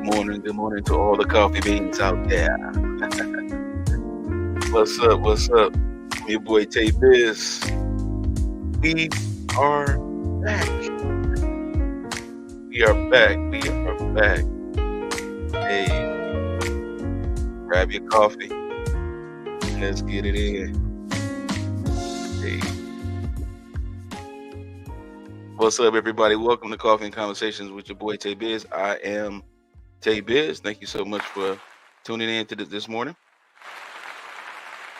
Good morning to all the coffee beans out there. What's up? What's up? I'm your boy TayBiz. We are back. We are back. We are back. Hey, grab your coffee and let's get it in. Hey, what's up, everybody? Welcome to Coffee and Conversations with your boy TayBiz. I am TayBiz. Thank you so much for tuning in to this morning.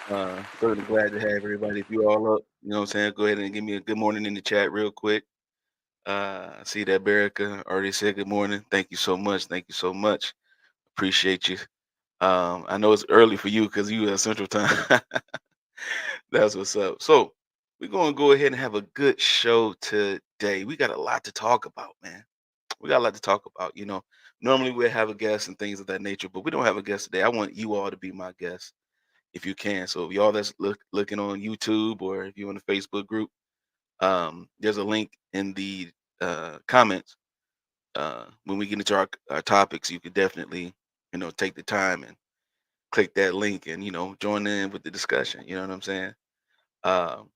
Certainly glad to have everybody. If you all up, you know what I'm saying, go ahead and give me a good morning in the chat real quick. I see that Berica already said good morning. Thank you so much. Thank you so much. Appreciate you. I know it's early for you because you at Central Time. That's what's up. So we're gonna go ahead and have a good show today. We got a lot to talk about, man. We got a lot to talk about. Normally we have a guest and things of that nature, but we don't have a guest today. I want you all to be my guest if you can. So if y'all that's looking on YouTube or if you're in the Facebook group, there's a link in the comments. When we get into our topics, you could definitely, take the time and click that link and, join in with the discussion. You know what I'm saying? Um,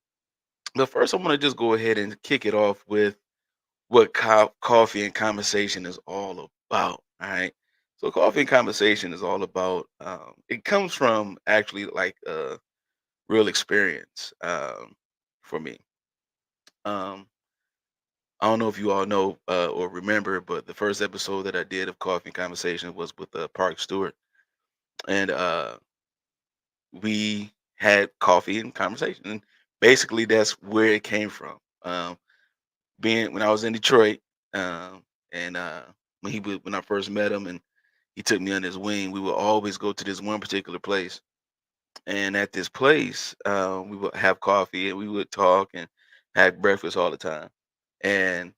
but first, I want to just go ahead and kick it off with what coffee and conversation is all about. All right. So, coffee and conversation is all about, it comes from actually like a real experience for me. Um, I don't know if you all know or remember, but the first episode that I did of Coffee and Conversation was with Park Stewart, and we had coffee and conversation. And basically, that's where it came from. Being when I was in Detroit, and when I first met him, and he took me under his wing, we would always go to this one particular place. And at this place, we would have coffee and we would talk and have breakfast all the time. And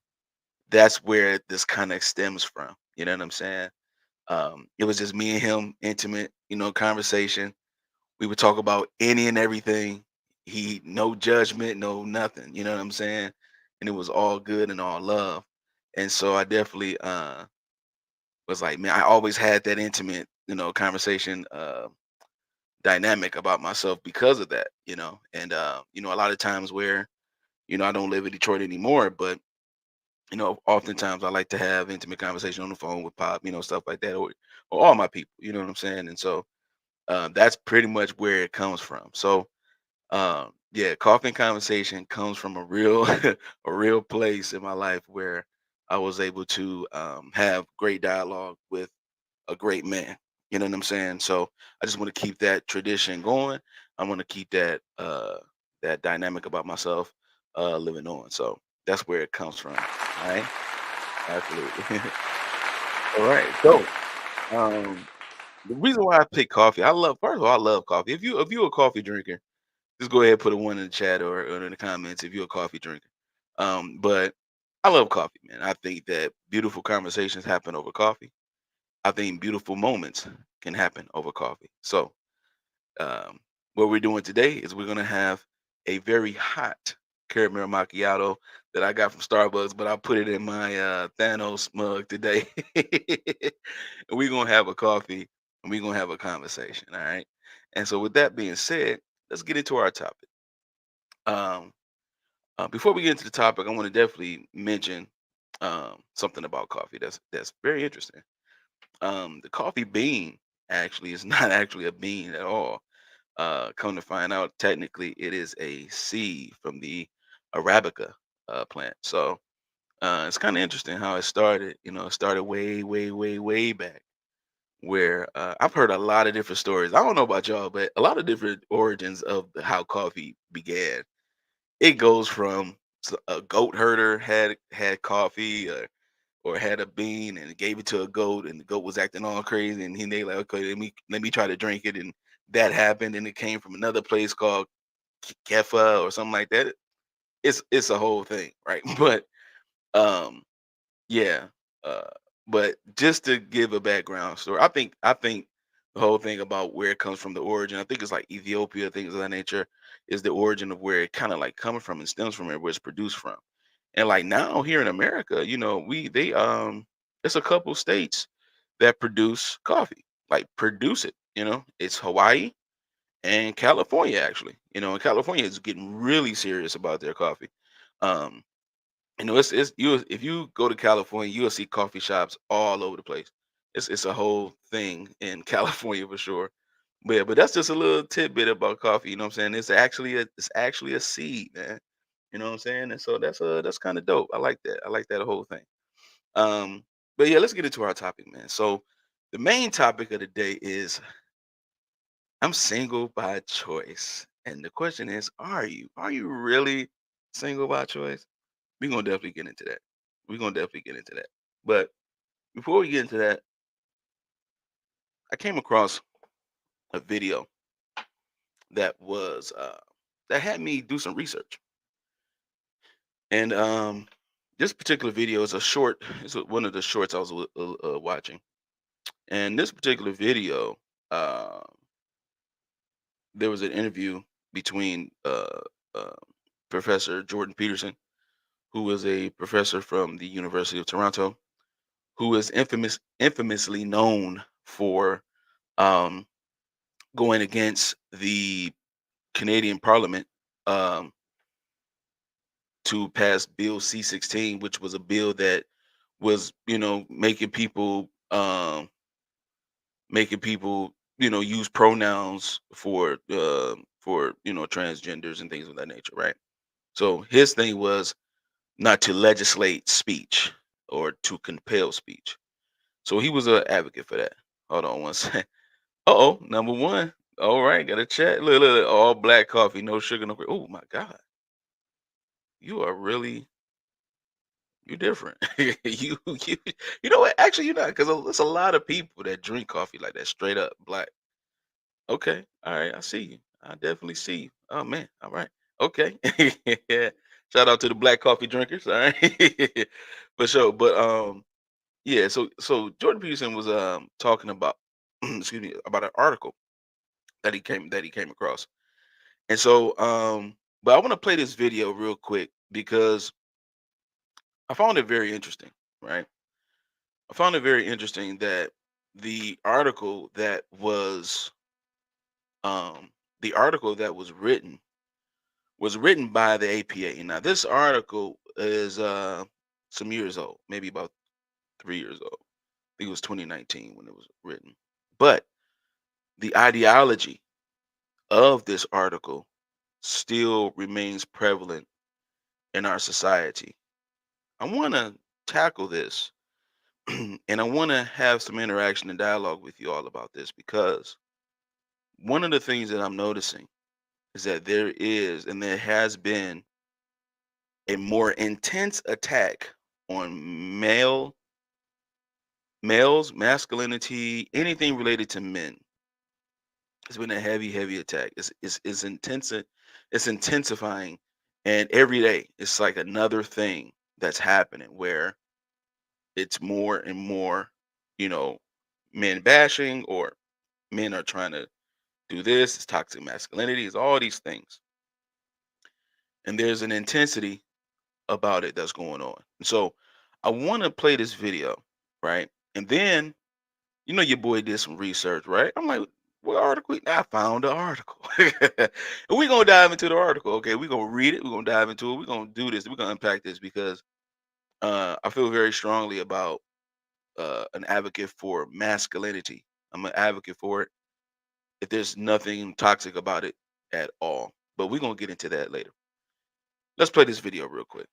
that's where this kind of stems from. You know what I'm saying? It was just me and him, intimate, conversation. We would talk about any and everything. He no judgment, no nothing. You know what I'm saying? And it was all good and all love. And so I definitely was like, man, I always had that intimate, conversation dynamic about myself because of that, And a lot of times where, I don't live in Detroit anymore, but oftentimes I like to have intimate conversation on the phone with Pop, stuff like that, or all my people, you know what I'm saying? And so that's pretty much where it comes from. So yeah, coffee and conversation comes from a real a real place in my life where I was able to have great dialogue with a great man. You know what I'm saying? So I just want to keep that tradition going. I want to keep that dynamic about myself living on. So that's where it comes from. All right. Absolutely. All right. So, um, the reason why I pick coffee, first of all, I love coffee. If you're a coffee drinker, just go ahead and put a one in the chat or in the comments if you're a coffee drinker. But I love coffee, man. I think that beautiful conversations happen over coffee. I think beautiful moments can happen over coffee. So, um, what we're doing today is we're gonna have a very hot caramel macchiato that I got from Starbucks, but I put it in my Thanos mug today. And we're gonna have a coffee and we're gonna have a conversation. All right. And so, with that being said, let's get into our topic. Um, before we get into the topic, I want to definitely mention something about coffee that's very interesting. The coffee bean actually is not actually a bean at all. Come to find out, technically, it is a seed from the Arabica plant. So it's kind of interesting how it started. It started way, way, way, way back. Where I've heard a lot of different stories. I don't know about y'all, but a lot of different origins of how coffee began. It goes from a goat herder had coffee or had a bean and gave it to a goat, and the goat was acting all crazy, and they like, okay, let me try to drink it, and that happened, and it came from another place called Kefa or something like that. It's a whole thing, right? But um, yeah, uh, but just to give a background story, I think the whole thing about where it comes from, the origin, I think it's like Ethiopia, things of that nature, is the origin of where it kind of like coming from and stems from and where it's produced from. And like now here in America, we they it's a couple states. that produce coffee, like produce it. It's Hawaii and California actually. And California is getting really serious about their coffee. Um, it's you if you go to California, you'll see coffee shops all over the place. It's a whole thing in California for sure. But yeah, but that's just a little tidbit about coffee. You know what I'm saying? It's actually a seed, man. You know what I'm saying? And so that's kind of dope. I like that. I like that whole thing. Um, but yeah, let's get into our topic, man. So the main topic of the day is I'm single by choice. And the question is, are you? Are you really single by choice? We're gonna definitely get into that. We're gonna definitely get into that. But before we get into that, I came across a video that was that had me do some research. And this particular video is a short. It's one of the shorts I was watching. And this particular video, uh, there was an interview between uh, Professor Jordan Peterson, who is a professor from the University of Toronto, who is infamously known for um, going against the Canadian Parliament um, to pass Bill C-16, which was a bill that was, making people, use pronouns for transgenders and things of that nature, right? So his thing was not to legislate speech or to compel speech. So he was an advocate for that. Hold on one second. Uh-oh, number one. All right, got a chat. Look, look, look, all black coffee, no sugar, no cream. Oh my God. You are really you different. You know what? Actually, you're not, because there's a lot of people that drink coffee like that, straight up black. Okay, all right, I see you. I definitely see you. Oh man, all right, okay. Yeah. Shout out to the black coffee drinkers. All right, for sure. But yeah. So Jordan Peterson was talking about excuse me, about an article that he came across, and so but I want to play this video real quick because I found it very interesting. Right, I found it very interesting that the article that was um the article that was written by the APA. Now, this article is some years old, maybe about 3 years old. I think it was 2019 when it was written. But the ideology of this article still remains prevalent in our society. I want to tackle this and I want to have some interaction and dialogue with you all about this because one of the things that I'm noticing is that there is and there has been a more intense attack on males, masculinity, anything related to men. It's been a heavy, heavy attack. It's intensive, it's intensifying, and every day it's like another thing that's happening where it's more and more, you know, men bashing or men are trying to do this. It's toxic masculinity. It's all these things, and there's an intensity about it that's going on. So I want to play this video, right? And then your boy did some research, right? I'm like, what article? I found the article. And we're gonna dive into the article. Okay, we're gonna read it, we're gonna dive into it, we're gonna do this, we're gonna unpack this because I feel very strongly about an advocate for masculinity. I'm an advocate for it. If there's nothing toxic about it at all. But we're gonna get into that later. Let's play this video real quick.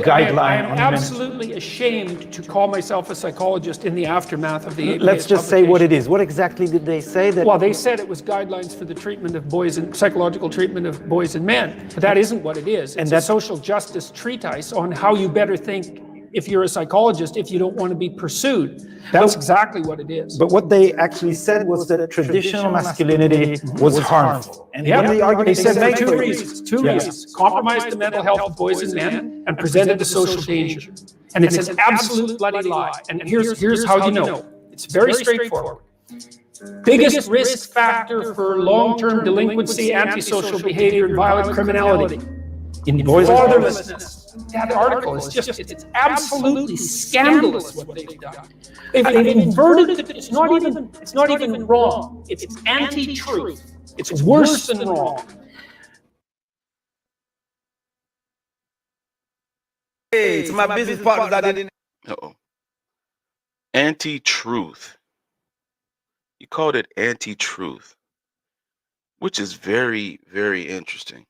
I am absolutely ashamed to call myself a psychologist in the aftermath of the APA's Let's just say what it is. What exactly did they say? Well, they said it was guidelines for the treatment of boys and psychological treatment of boys and men. But that isn't what it is. It's a social justice treatise on how you better think if you're a psychologist, if you don't want to be pursued. That's exactly what it is. But what they actually said was that traditional masculinity was harmful. And they said two reasons. Compromised the mental health of boys and men and presented a social danger. And it's an absolute bloody lie. And here's how you know. It's very straightforward. Biggest risk factor for long-term delinquency, antisocial behavior, and violent criminality in boys, fatherlessness, that article is just, it's absolutely scandalous what they've done. They've inverted it. It's not even wrong. It's anti-truth. It's worse than wrong. Hey, to my business partners out there. Uh-oh. Anti-truth. You called it anti-truth, which is very, very interesting.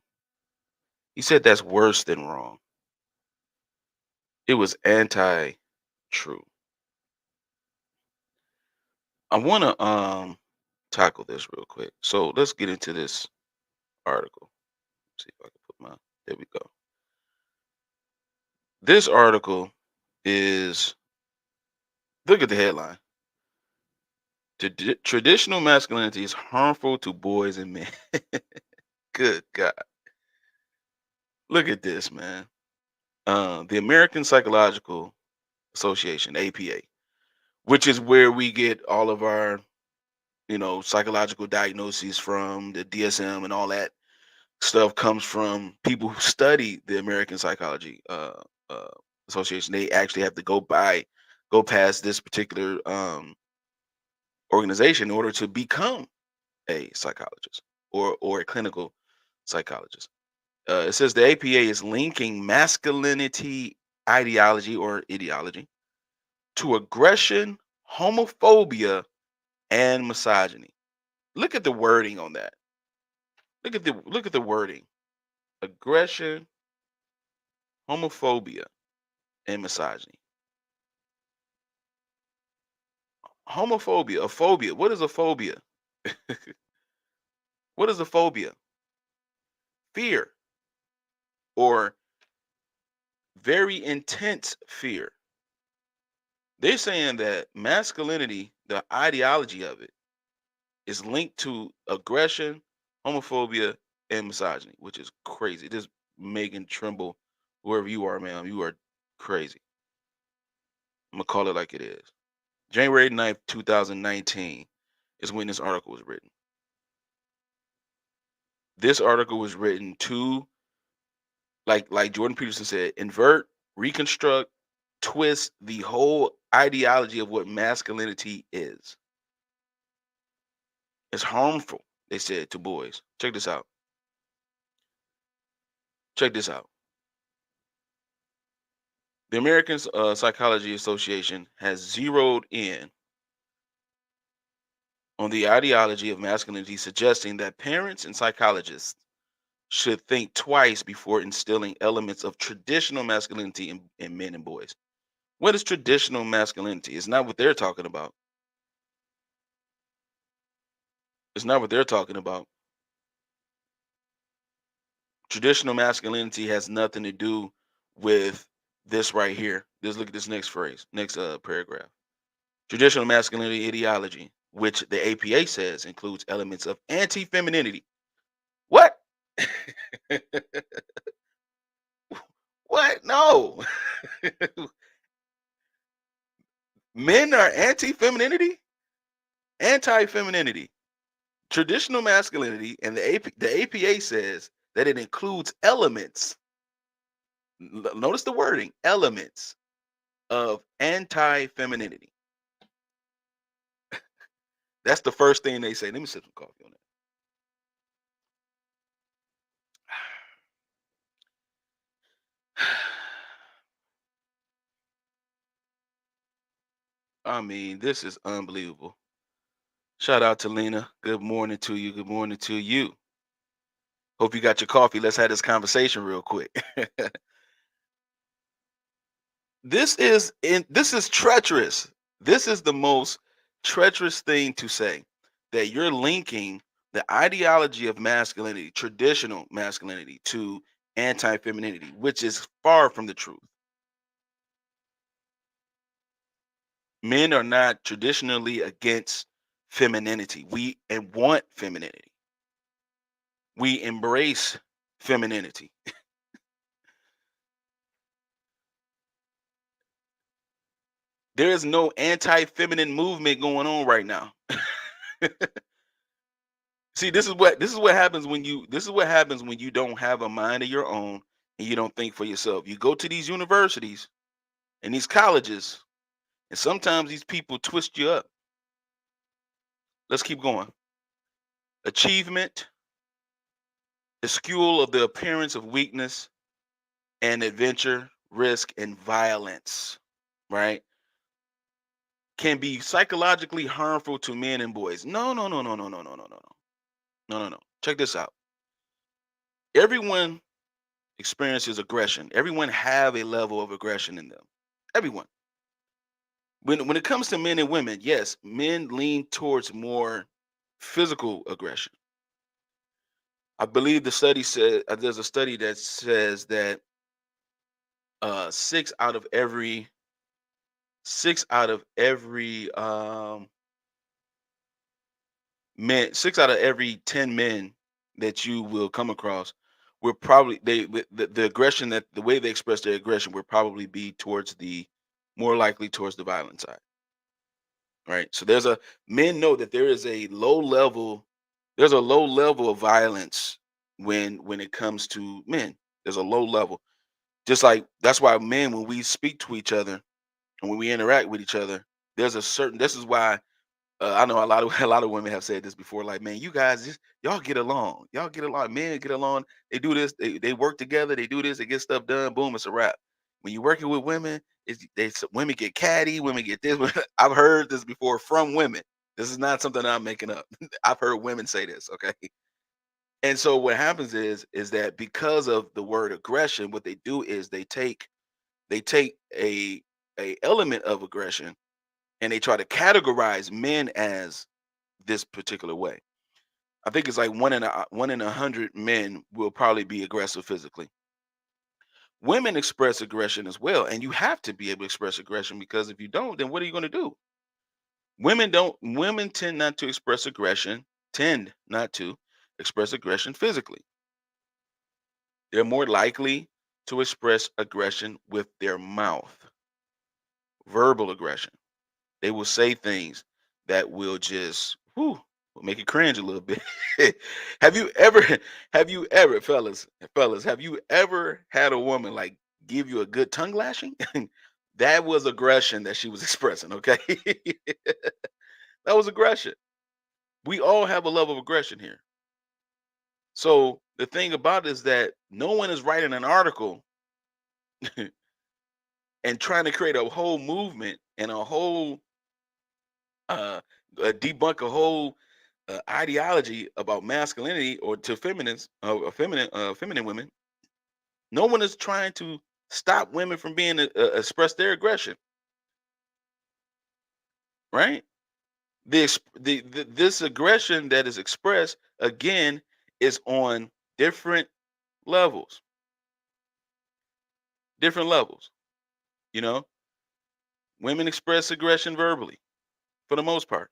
He said that's worse than wrong. It was anti-true. I want to tackle this real quick. So let's get into this article. See if I can put my, there we go. This article is, look at the headline. Traditional masculinity is harmful to boys and men. Good God. Look at this, man. The American Psychological Association, APA, which is where we get all of our, psychological diagnoses from. The DSM and all that stuff comes from people who study the American Psychology Association. They actually have to go past this particular organization in order to become a psychologist or a clinical psychologist. It says the APA is linking masculinity ideology to aggression, homophobia, and misogyny. Look at the wording on that. Look at the wording. Aggression, homophobia, and misogyny. Homophobia, a phobia. What is a phobia? What is a phobia? Fear, or very intense fear. They're saying that masculinity, the ideology of it, is linked to aggression, homophobia, and misogyny, which is crazy. This Megan Trimble, whoever you are, ma'am, you are crazy. I'm gonna call it like it is. January 9th, 2019 is when this article was written. This article was written to, like Jordan Peterson said, invert, reconstruct, twist the whole ideology of what masculinity is. It's harmful, they said, to boys. Check this out. The American Psychology Association has zeroed in on the ideology of masculinity, suggesting that parents and psychologists should think twice before instilling elements of traditional masculinity in men and boys. What is traditional masculinity? It's not what they're talking about. It's not what they're talking about. Traditional masculinity has nothing to do with this right here. Just look at this next phrase, next paragraph. Traditional masculinity ideology, which the APA says includes elements of anti-femininity. What? What? No. Men are anti-femininity? Anti-femininity. Traditional masculinity, and the APA says that it includes elements. Notice the wording, elements of anti-femininity. That's the first thing they say. Let me sip some coffee on that. I mean, this is unbelievable. Shout out to Lena. Good morning to you. Good morning to you. Hope you got your coffee. Let's have this conversation real quick. This is treacherous. This is the most treacherous thing to say, that you're linking the ideology of masculinity, traditional masculinity, to anti-femininity, which is far from the truth. Men are not traditionally against femininity. We want femininity. We embrace femininity. There is no anti-feminine movement going on right now. See, this is what happens when you don't have a mind of your own and you don't think for yourself. You go to these universities and these colleges, and sometimes these people twist you up. Let's keep going. Achievement, eschewal of the appearance of weakness and adventure, risk, and violence, right? Can be psychologically harmful to men and boys. No, no, no, no, no, no, no, no, no, no, no, no, no. Check this out. Everyone experiences aggression. Everyone have a level of aggression in them. Everyone. When it comes to men and women, yes, men lean towards more physical aggression. I believe the study said there's a study that says that six out of every 10 men that you will come across will probably the aggression that the way they express their aggression will probably be towards the more likely towards the violent side, right? So men know that there's a low level of violence when it comes to men. There's a low level. Just like that's why men, when we speak to each other and when we interact with each other, there's a certain. This is why I know a lot of a lot of women have said this before. Like, man, you guys just y'all get along. Y'all get along. Men get along. They do this. They work together. They do this. They get stuff done. Boom, it's a wrap. When you're working with women, women get catty. Women get this. I've heard this before from women. This is not something I'm making up. I've heard women say this. Okay. And so what happens is that because of the word aggression, what they do is they take a element of aggression and they try to categorize men as this particular way. I think it's like one in 100 men will probably be aggressive physically. Women express aggression as well, and you have to be able to express aggression because if you don't, then what are you going to do? Women don't. Women tend not to express aggression physically. They're more likely to express aggression with their mouth, verbal aggression. They will say things that will just will make you cringe a little bit. have you ever fellas, have you ever had a woman like give you a good tongue lashing? That was aggression that she was expressing, okay? That was aggression. We all have a level of aggression here. So the thing about it is that no one is writing an article and trying to create a whole movement and a whole debunk a whole ideology about masculinity or to feminine women. No one is trying to stop women from being express their aggression, right? This aggression that is expressed again is on different levels, different levels. You know, women express aggression verbally for the most part.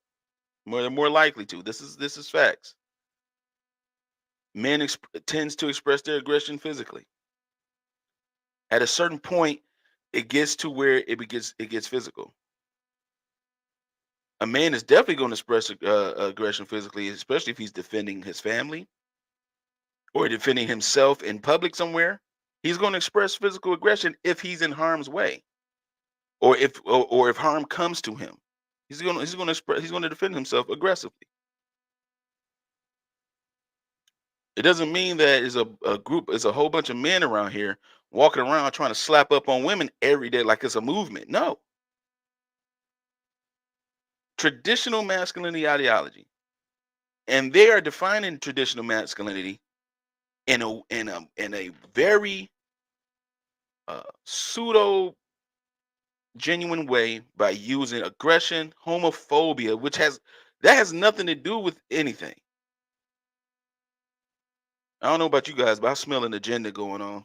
They're more likely to. This is facts. Men tends to express their aggression physically. At a certain point, it gets to where it gets physical. A man is definitely going to express aggression physically, especially if he's defending his family or defending himself in public somewhere. He's going to express physical aggression if he's in harm's way, or if harm comes to him. He's going to defend himself aggressively. It doesn't mean that it's a whole bunch of men around here walking around trying to slap up on women every day like it's a movement. No. Traditional masculinity ideology. And they are defining traditional masculinity in a very pseudo genuine way by using aggression, homophobia, that has nothing to do with anything. I don't know about you guys, but I smell an agenda going on.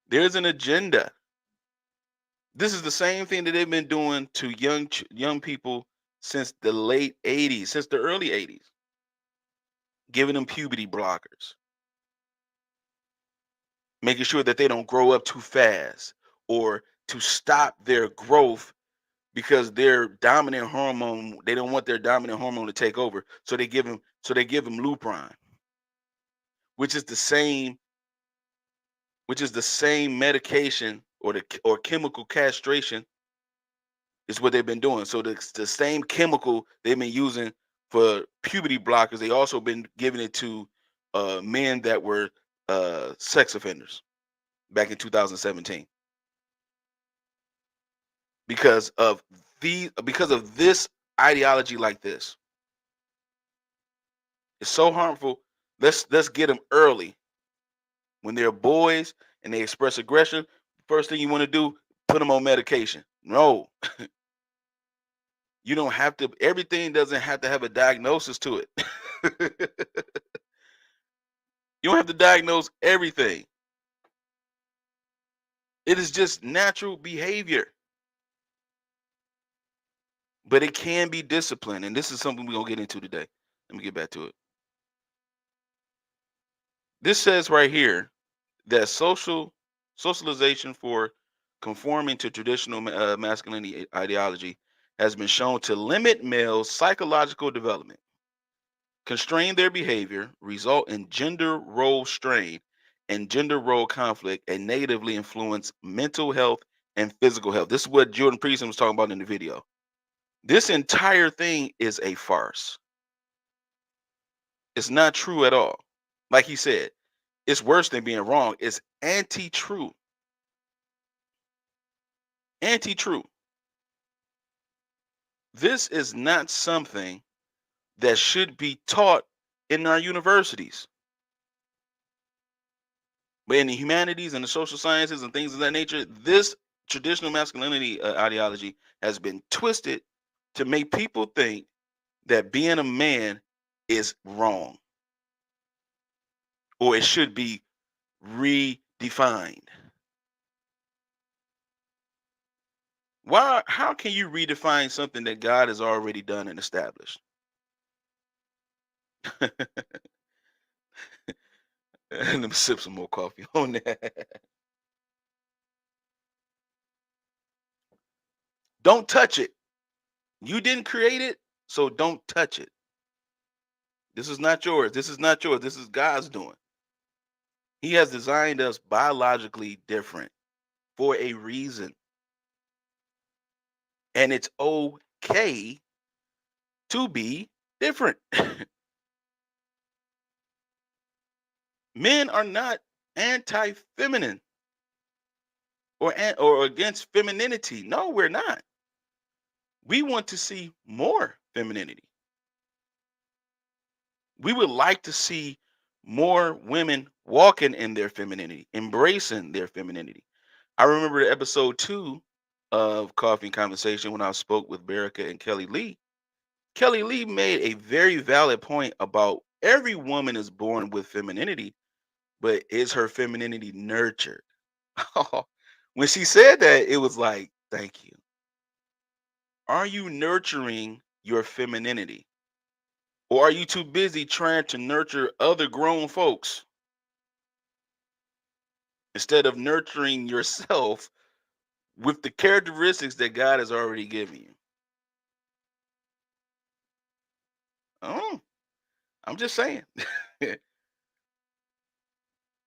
There's an agenda. This is the same thing that they've been doing to young people since the late 80s, since the early 80s, giving them puberty blockers, making sure that they don't grow up too fast or to stop their growth because their dominant hormone, they don't want their dominant hormone to take over. So they give them Lupron, which is the same which is the same medication or chemical castration is what they've been doing. So the same chemical they've been using for puberty blockers, they also been giving it to men that were sex offenders back in 2017 because of this ideology like this. It's so harmful. Let's get them early when they're boys and they express aggression. First thing you want to do, put them on medication. No, you don't have to. Everything doesn't have to have a diagnosis to it. You don't have to diagnose everything. It is just natural behavior. But it can be disciplined. And this is something we're going to get into today. Let me get back to it. This says right here that socialization for conforming to traditional masculinity ideology has been shown to limit males' psychological development, constrain their behavior, result in gender role strain and gender role conflict, and negatively influence mental health and physical health. This is what Jordan Peterson was talking about in the video. This entire thing is a farce. It's not true at all. Like he said, it's worse than being wrong. It's anti-true. Anti-true. This is not something that should be taught in our universities. But in the humanities and the social sciences and things of that nature, this traditional masculinity ideology has been twisted to make people think that being a man is wrong or it should be redefined. How can you redefine something that God has already done and established? Let me sip some more coffee on that. Don't touch it. You didn't create it, so don't touch it. This is not yours. This is not yours. This is God's doing. He has designed us biologically different for a reason. And it's okay to be different. Men are not anti-feminine or against femininity. No, we're not. We want to see more femininity. We would like to see more women walking in their femininity, embracing their femininity. I remember episode 2 of Coffee and Conversation when I spoke with Berica and Kelly Lee. Kelly Lee made a very valid point about every woman is born with femininity, but is her femininity nurtured? When she said that, it was like, thank you. Are you nurturing your femininity? Or are you too busy trying to nurture other grown folks instead of nurturing yourself with the characteristics that God has already given you? Oh, I'm just saying.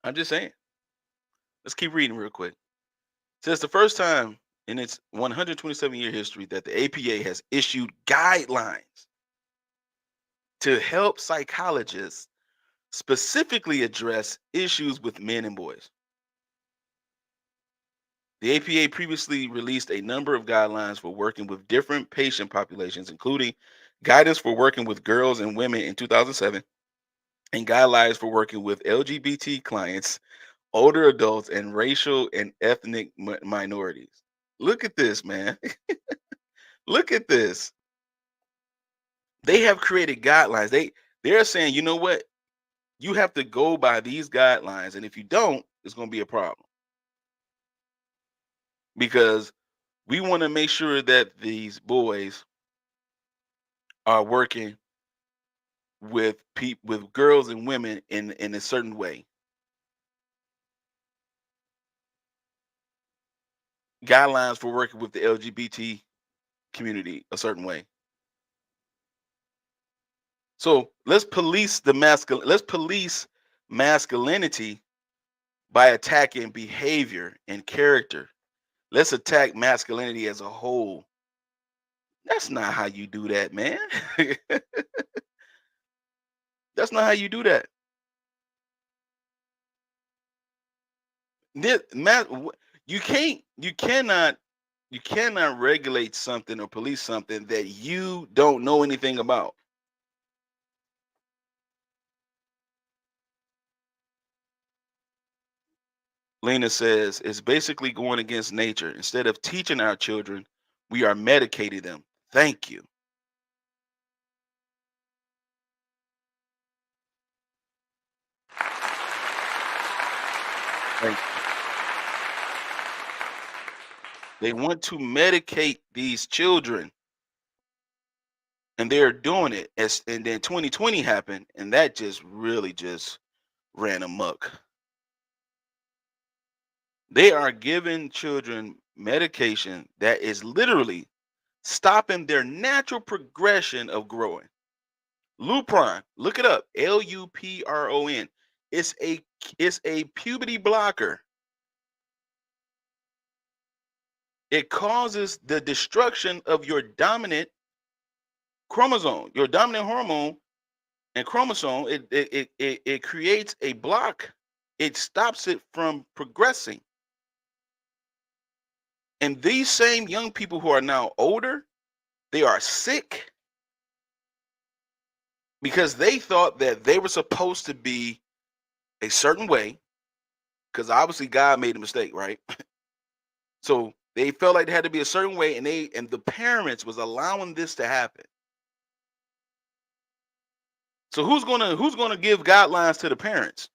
I'm just saying. Let's keep reading real quick. It says the first time in its 127-year history that the APA has issued guidelines to help psychologists specifically address issues with men and boys. The APA previously released a number of guidelines for working with different patient populations, including guidance for working with girls and women in 2007, and guidelines for working with LGBT clients, older adults, and racial and ethnic minorities. Look at this, man. Look at this. They have created guidelines. They're saying, you know what? You have to go by these guidelines, and if you don't, it's going to be a problem. Because we want to make sure that these boys are working with girls and women in a certain way. Guidelines for working with the LGBT community a certain way. So let's police masculinity by attacking behavior and character. Let's attack masculinity as a whole. That's not how you do that, man. That's not how you do that. You can't, you cannot regulate something or police something that you don't know anything about. Lena says it's basically going against nature. Instead of teaching our children, we are medicating them. Thank you. Thank you. They want to medicate these children, and they're doing it. And then 2020 happened, and that just really just ran amok. They are giving children medication that is literally stopping their natural progression of growing. Lupron, look it up. Lupron. It's a puberty blocker. It causes the destruction of your dominant chromosome, your dominant hormone and chromosome. It creates a block. It stops it from progressing. And these same young people who are now older, they are sick because they thought that they were supposed to be a certain way, because obviously God made a mistake, right? So they felt like they had to be a certain way, and the parents was allowing this to happen. So who's gonna give guidelines to the parents?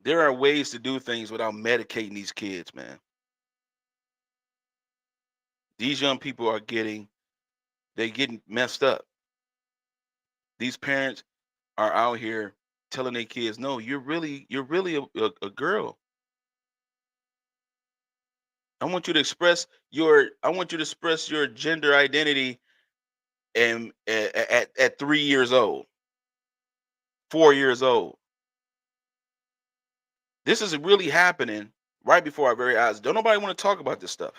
There are ways to do things without medicating these kids, man. These young people are getting messed up. These parents are out here telling their kids, no, you're really a girl. I want you to express your gender identity and at 3 years old, 4 years old. This is really happening right before our very eyes. Don't nobody want to talk about this stuff.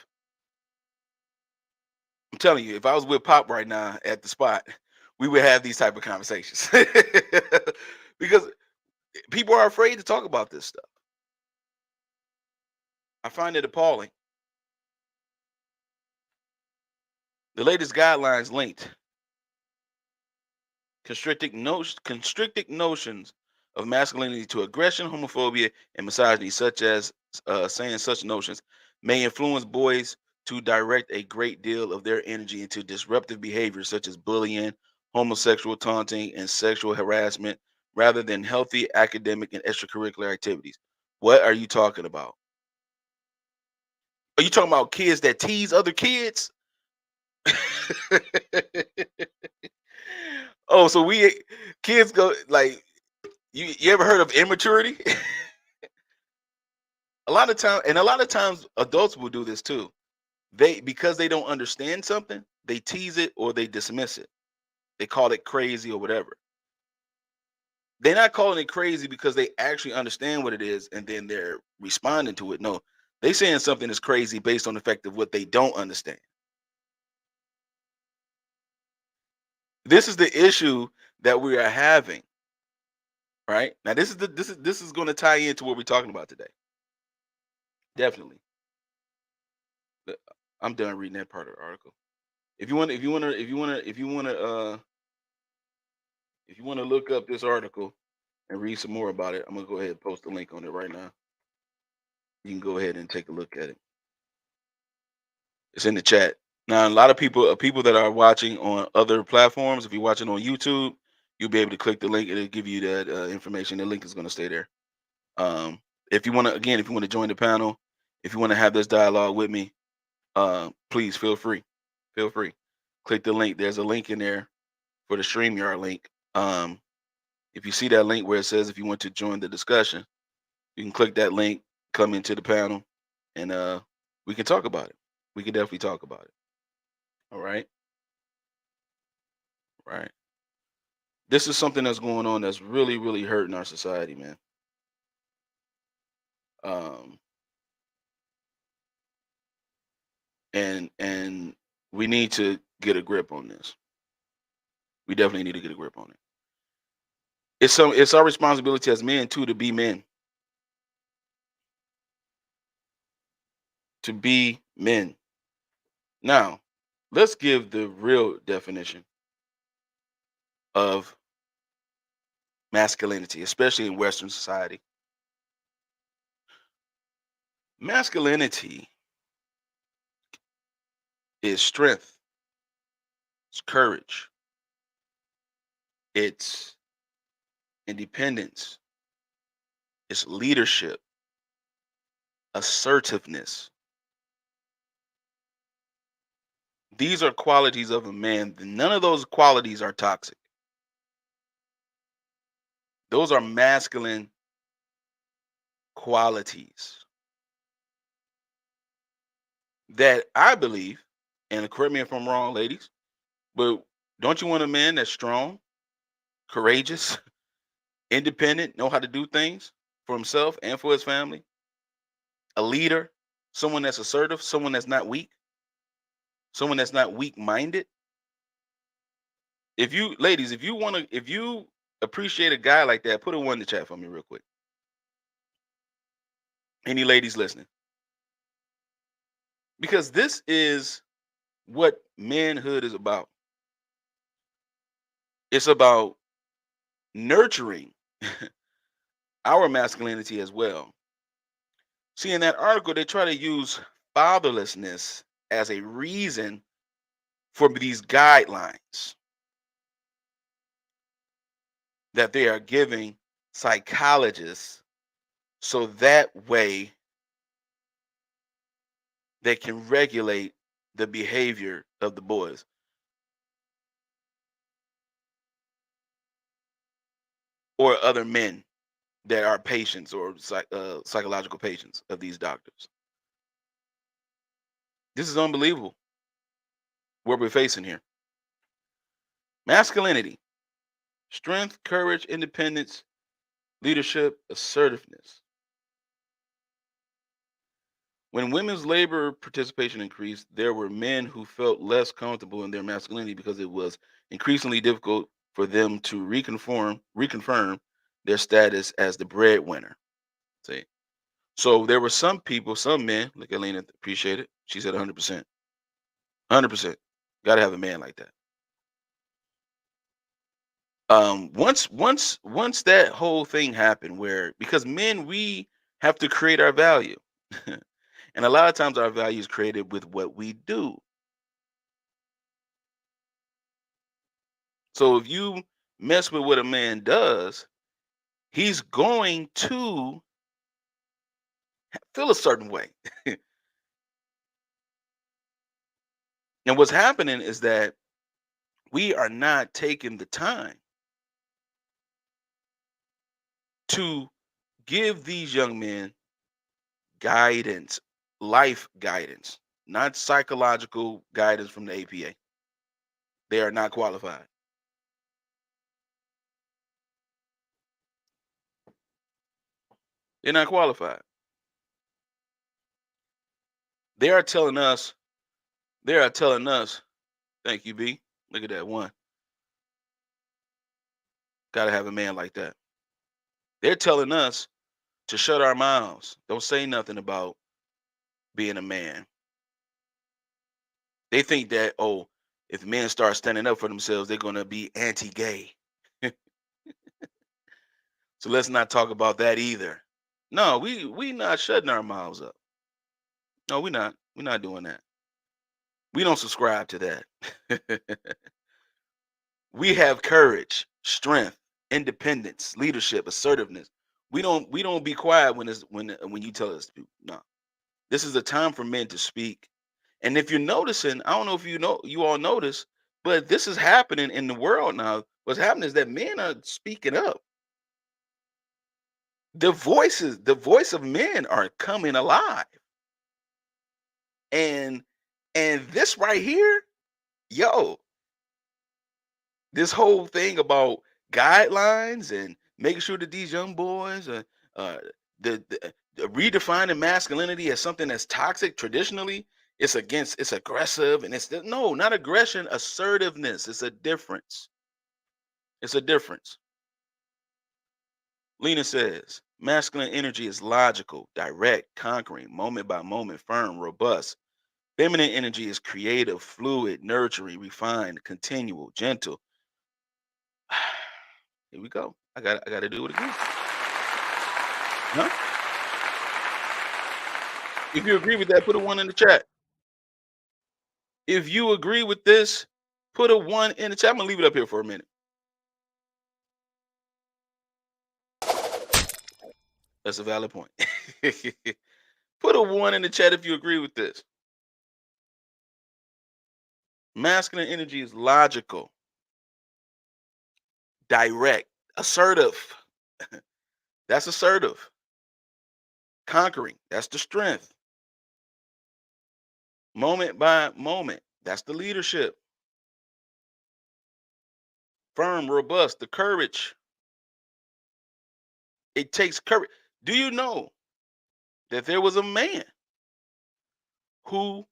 I'm telling you, if I was with Pop right now at the spot, we would have these type of conversations. Because people are afraid to talk about this stuff. I find it appalling. The latest guidelines linked constricted notions of masculinity to aggression, homophobia, and misogyny, such as saying such notions may influence boys to direct a great deal of their energy into disruptive behaviors such as bullying, homosexual taunting, and sexual harassment, rather than healthy academic and extracurricular activities. What are you talking about? Are you talking about kids that tease other kids? Oh, so we kids go like, you ever heard of immaturity? A lot of times adults will do this too. Because they don't understand something, they tease it or they dismiss it. They call it crazy or whatever. They're not calling it crazy because they actually understand what it is and then they're responding to it. No, they saying something is crazy based on the fact of what they don't understand. This is the issue that we are having. Right? Now this is going to tie into what we're talking about today. Definitely. Uh, I'm done reading that part of the article. If you want to look up this article and read some more about it, I'm gonna go ahead and post the link on it right now. You can go ahead and take a look at it. It's in the chat. Now, a lot of people that are watching on other platforms, if you're watching on YouTube, you'll be able to click the link. It'll give you that information. The link is going to stay there. If you want to, again, if you want to join the panel, if you want to have this dialogue with me, please feel free. Feel free. Click the link. There's a link in there for the StreamYard link. If you see that link where it says if you want to join the discussion, you can click that link, come into the panel, and we can talk about it. We can definitely talk about it. All right. Right. This is something that's going on that's really, really hurting our society, man. Um, and we need to get a grip on this. We definitely need to get a grip on it. It's our responsibility as men too to be men. To be men. Now, let's give the real definition of masculinity, especially in Western society. Masculinity is strength, it's courage, it's independence, it's leadership, assertiveness. These are qualities of a man. None of those qualities are toxic. Those are masculine qualities that I believe, and correct me if I'm wrong, ladies, but don't you want a man that's strong, courageous, independent, know how to do things for himself and for his family? A leader, someone that's assertive, someone that's not weak, someone that's not weak-minded. If you ladies, if you appreciate a guy like that, put a one in the chat for me real quick. Any ladies listening? Because this is what manhood is about. It's about nurturing our masculinity as well. See, in that article, they try to use fatherlessness as a reason for these guidelines that they are giving psychologists so that way they can regulate the behavior of the boys or other men that are patients or psychological patients of these doctors. This is unbelievable what we're facing here. Masculinity, strength, courage, independence, leadership, assertiveness. When women's labor participation increased, there were men who felt less comfortable in their masculinity because it was increasingly difficult for them to reconfirm their status as the breadwinner. See, so there were some people, some men, like Elena, appreciate it. She said 100%, 100%. Got to have a man like that. Once that whole thing happened, where because men we have to create our value, and a lot of times our value is created with what we do. So if you mess with what a man does, he's going to feel a certain way. And what's happening is that we are not taking the time to give these young men guidance, life guidance, not psychological guidance from the APA. They are not qualified. They're not qualified. They are telling us, they are telling us, thank you, B. Look at that one. Gotta have a man like that. They're telling us to shut our mouths. Don't say nothing about being a man. They think that, oh, if men start standing up for themselves, they're gonna be anti-gay. So let's not talk about that either. No, we not shutting our mouths up. No, we're not. We're not doing that. We don't subscribe to that. We have courage, strength, independence, leadership, assertiveness. We don't be quiet when you tell us to. No. This is a time for men to speak. And if you're noticing, I don't know if you all notice, but this is happening in the world now. What's happening is that men are speaking up. The voice of men are coming alive. And this right here Yo, this whole thing about guidelines and making sure that these young boys are uh, the redefining masculinity as something that's toxic traditionally. It's aggressive, and no, not aggression, assertiveness. It's a difference. It's a difference. Lena says masculine energy is logical, direct, conquering, moment by moment, firm, robust. Feminine energy is creative, fluid, nurturing, refined, continual, gentle. Here we go. I got to do it again. Huh? If you agree with that, put a one in the chat. If you agree with this, put a one in the chat. I'm gonna leave it up here for a minute. That's a valid point. Put a one in the chat if you agree with this. Masculine energy is logical, direct, assertive. That's assertive. Conquering. That's the strength. Moment by moment. That's the leadership. Firm, robust, the courage. It takes courage. Do you know that there was a man who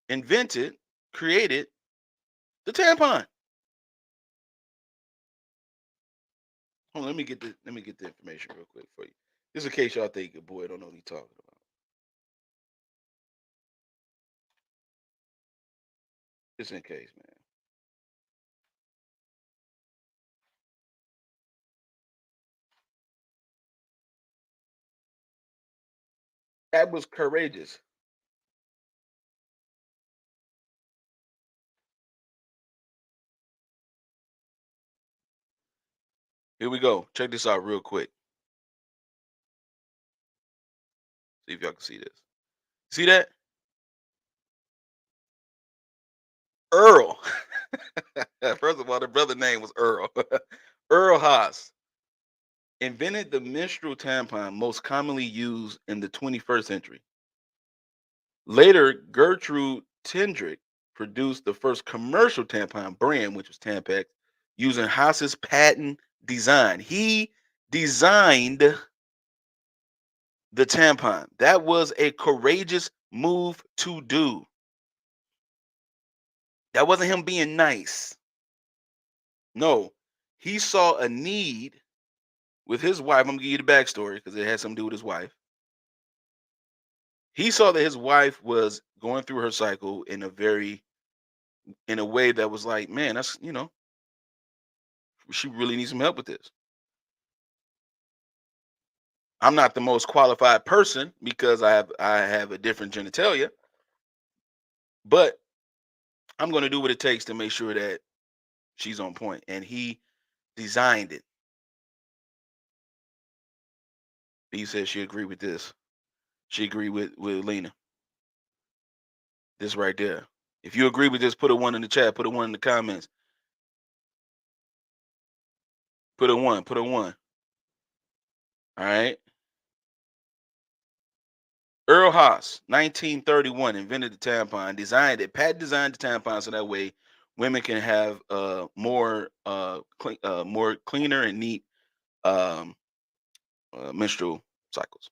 invented, created the tampon? Hold on, let me get the information real quick for you. Just in case y'all think your boy don't know what he's talking about. Just in case, man. That was courageous. Here we go. Check this out real quick. See if y'all can see this. See that? Earl. First of all, the brother name was Earl. Earl Haas invented the menstrual tampon most commonly used in the 21st century. Later, Gertrude Tendrick produced the first commercial tampon brand, which was Tampax, using Haas's patent design. He designed the tampon. That was a courageous move to do. That wasn't him being nice. No, he saw a need with his wife. I'm gonna give you the backstory because it had something to do with his wife. He saw that his wife was going through her cycle in a way that was like, man, that's she really needs some help with this. I'm not the most qualified person because I have a different genitalia, but I'm going to do what it takes to make sure that she's on point. And he designed it. He said she agreed with this. She agreed with Lena. This right there. If you agree with this, put a one in the chat. Put a one in the comments. Put a one. Put a one. All right. Earl Haas, 1931, invented the tampon, designed it, patent designed the tampon so that way women can have more cleaner and neat um, menstrual cycles.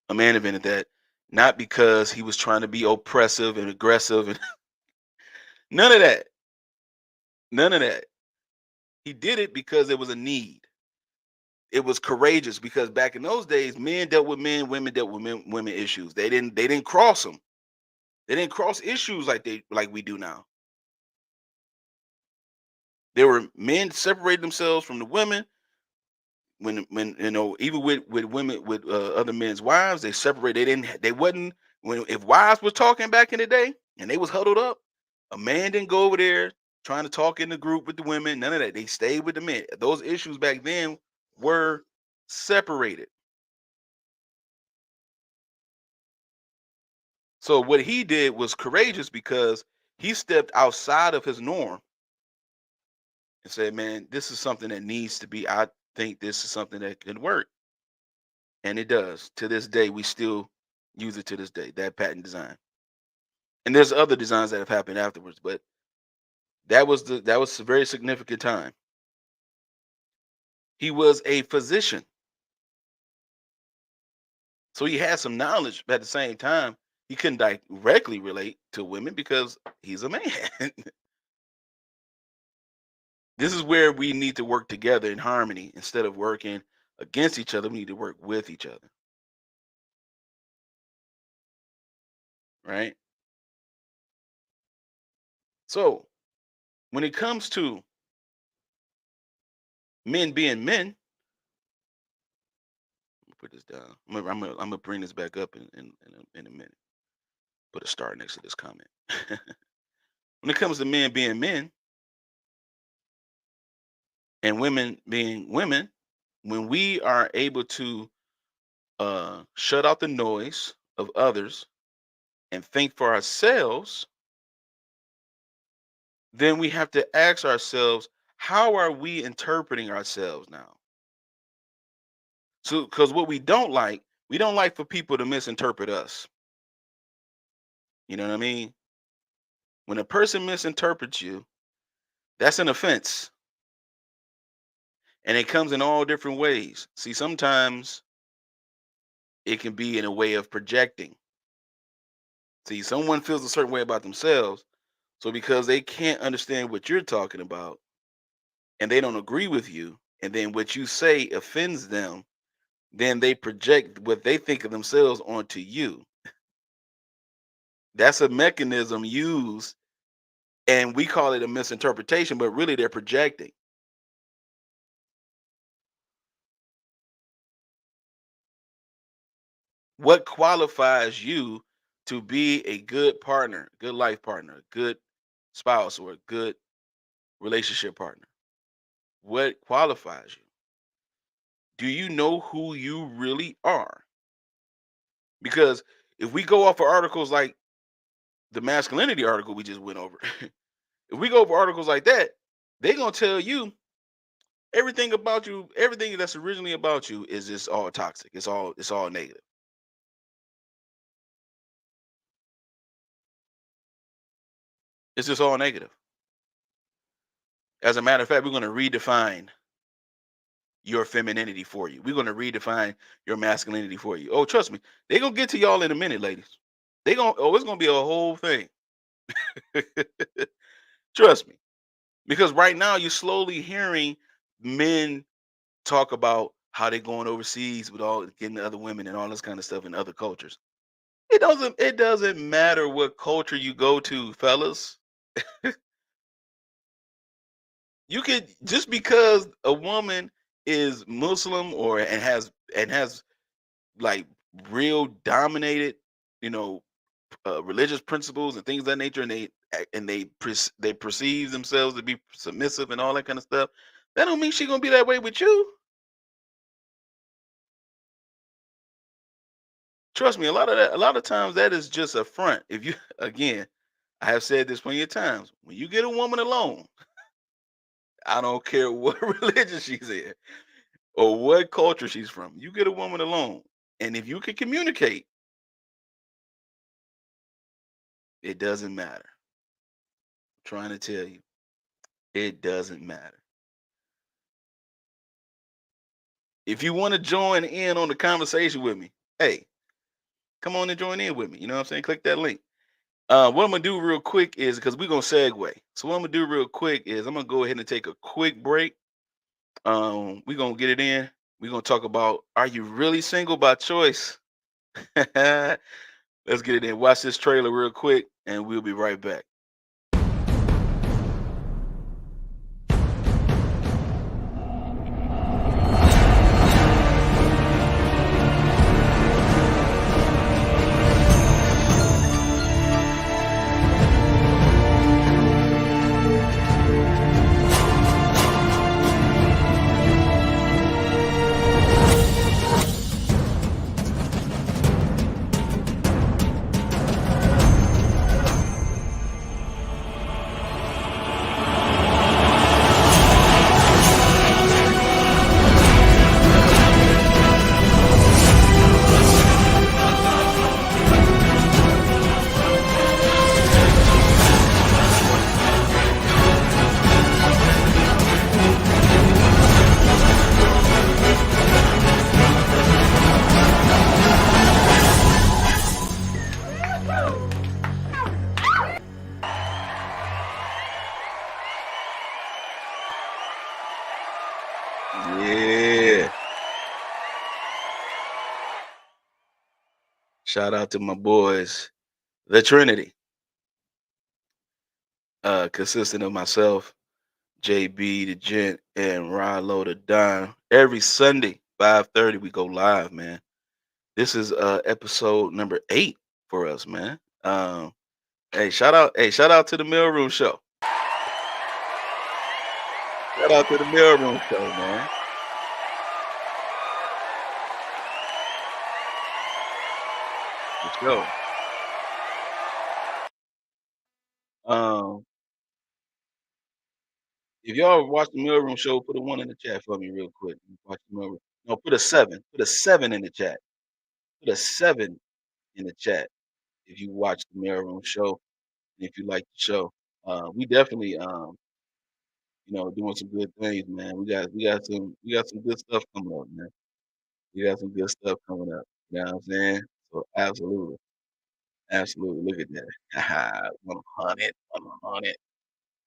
A man invented that not because he was trying to be oppressive and aggressive and none of that. None of that. He did it because it was a need. It was courageous because back in those days, men dealt with men, women dealt with women issues. They didn't cross them. They didn't cross issues like we do now. There were men separated themselves from the women when even with women with other men's wives they separate. They wasn't when if wives was talking back in the day and they was huddled up, a man didn't go over there trying to talk in the group with the women. None of that. They stayed with the men. Those issues back then were separated. So what he did was courageous because he stepped outside of his norm and said, "Man, this is something that needs to be. I think this is something that can work." And it does. To this day, we still use it to this day, that patent design. And there's other designs that have happened afterwards, but that was a very significant time. He was a physician, so he had some knowledge, but at the same time, he couldn't directly relate to women because he's a man. This is where we need to work together in harmony instead of working against each other. We need to work with each other, right? So when it comes to men being men, put this down. I'm gonna bring this back up in a minute. Put a star next to this comment. When it comes to men being men and women being women, when we are able to shut out the noise of others and think for ourselves, then we have to ask ourselves, how are we interpreting ourselves now? So, because what we don't like for people to misinterpret us. You know what I mean? When a person misinterprets you, that's an offense. And it comes in all different ways. See, sometimes it can be in a way of projecting. See, someone feels a certain way about themselves. So because they can't understand what you're talking about and they don't agree with you, and then what you say offends them, then they project what they think of themselves onto you. That's a mechanism used, and we call it a misinterpretation, but really they're projecting. What qualifies you to be a good partner, good life partner, a good spouse, or a good relationship partner? What qualifies you? Do you know who you really are? Because if we go off of articles like the masculinity article we just went over, if we go over articles like that, they're gonna tell you everything about you, everything that's originally about you is just all toxic. It's all negative. It's just all negative. As a matter of fact, we're gonna redefine your femininity for you. We're gonna redefine your masculinity for you. Oh, trust me, they're gonna get to y'all in a minute, ladies. It's gonna be a whole thing. Trust me. Because right now you're slowly hearing men talk about how they're going overseas with all getting other women and all this kind of stuff in other cultures. It doesn't matter what culture you go to, fellas. You could, just because a woman is Muslim or and has like real dominated, you know, religious principles and things of that nature, and they perceive themselves to be submissive and all that kind of stuff. That don't mean she's gonna be that way with you. Trust me, a lot of times that is just a front. If you again, I have said this plenty of times. When you get a woman alone, I don't care what religion she's in or what culture she's from. You get a woman alone, and if you can communicate, it doesn't matter. I'm trying to tell you, it doesn't matter. If you want to join in on the conversation with me, hey, come on and join in with me. You know what I'm saying? Click that link. What I'm gonna do real quick is, because we're gonna segue. So what I'm gonna do real quick is I'm gonna go ahead and take a quick break. We're gonna get it in. We're gonna talk about, are you really single by choice? Let's get it in. Watch this trailer real quick, and we'll be right back. Yeah. Shout out to my boys, the Trinity, consisting of myself, JB the Gent, and Rilo the Don. Every Sunday, 5:30, we go live, man. This is episode number 8 for us, man. Shout out to the Mailroom Show. Shout out to the Mailroom Show, man. For sure. Um, if y'all watch the Mailroom Show, put a 1 in the chat for me real quick. Watch the Mailroom. No, put a 7. Put a 7 in the chat. Put a 7 in the chat if you watch the Mailroom Show and if you like the show. We definitely doing some good things, man. We got some good stuff coming up, man. We got some good stuff coming up. You know what I'm saying? So absolutely. Absolutely. Look at that. 100, 100.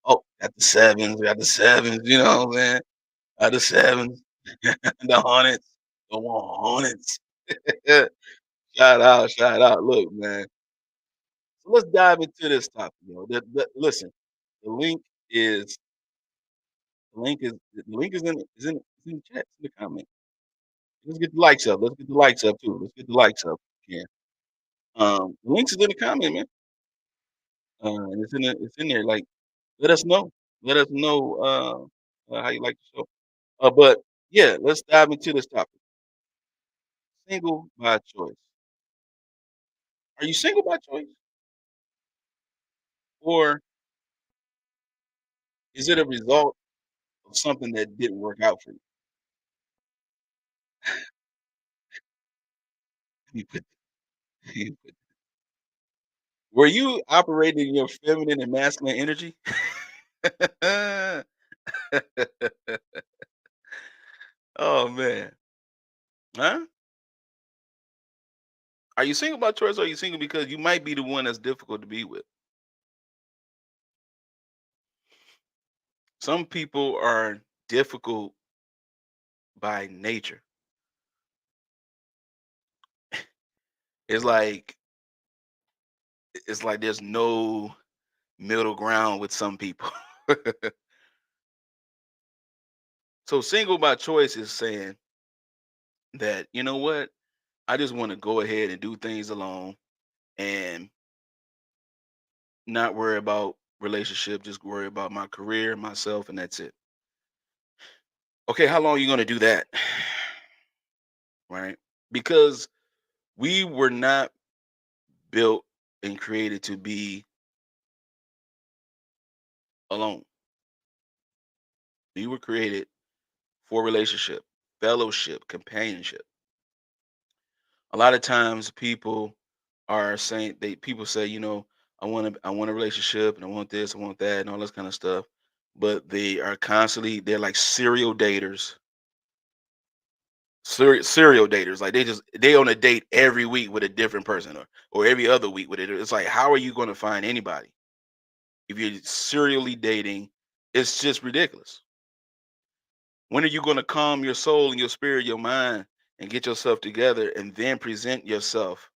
Oh, got the sevens, you know what I'm saying? Got the sevens, the hundreds, the 100s. Shout out. Look, man. So let's dive into this topic, listen, the link is the link is in the chat, in the comment. Let's get the likes up. Let's get the likes up too. Let's get the likes up. Yeah. The links is in the comment, man. And it's in there. Like, let us know. Let us know how you like the show. But yeah, let's dive into this topic. Single by choice. Are you single by choice, or is it a result of something that didn't work out for you? Were you operating in your feminine and masculine energy? Oh man, huh? Are you single by choice, or are you single because you might be the one that's difficult to be with? Some people are difficult by nature. It's like it's like there's no middle ground with some people. So single by choice is saying that, you know what? I just want to go ahead and do things alone and not worry about relationship, just worry about my career, myself, and that's it. Okay, how long are you gonna do that? Right? Because we were not built and created to be alone. We were created for relationship, fellowship, companionship. A lot of times people are saying people say, I want a relationship and I want this, I want that, and all this kind of stuff. But they're like serial daters. Like they on a date every week with a different person, or every other week with it. It's like, how are you going to find anybody if you're serially dating? It's just ridiculous. When are you going to calm your soul and your spirit, your mind, and get yourself together and then present yourself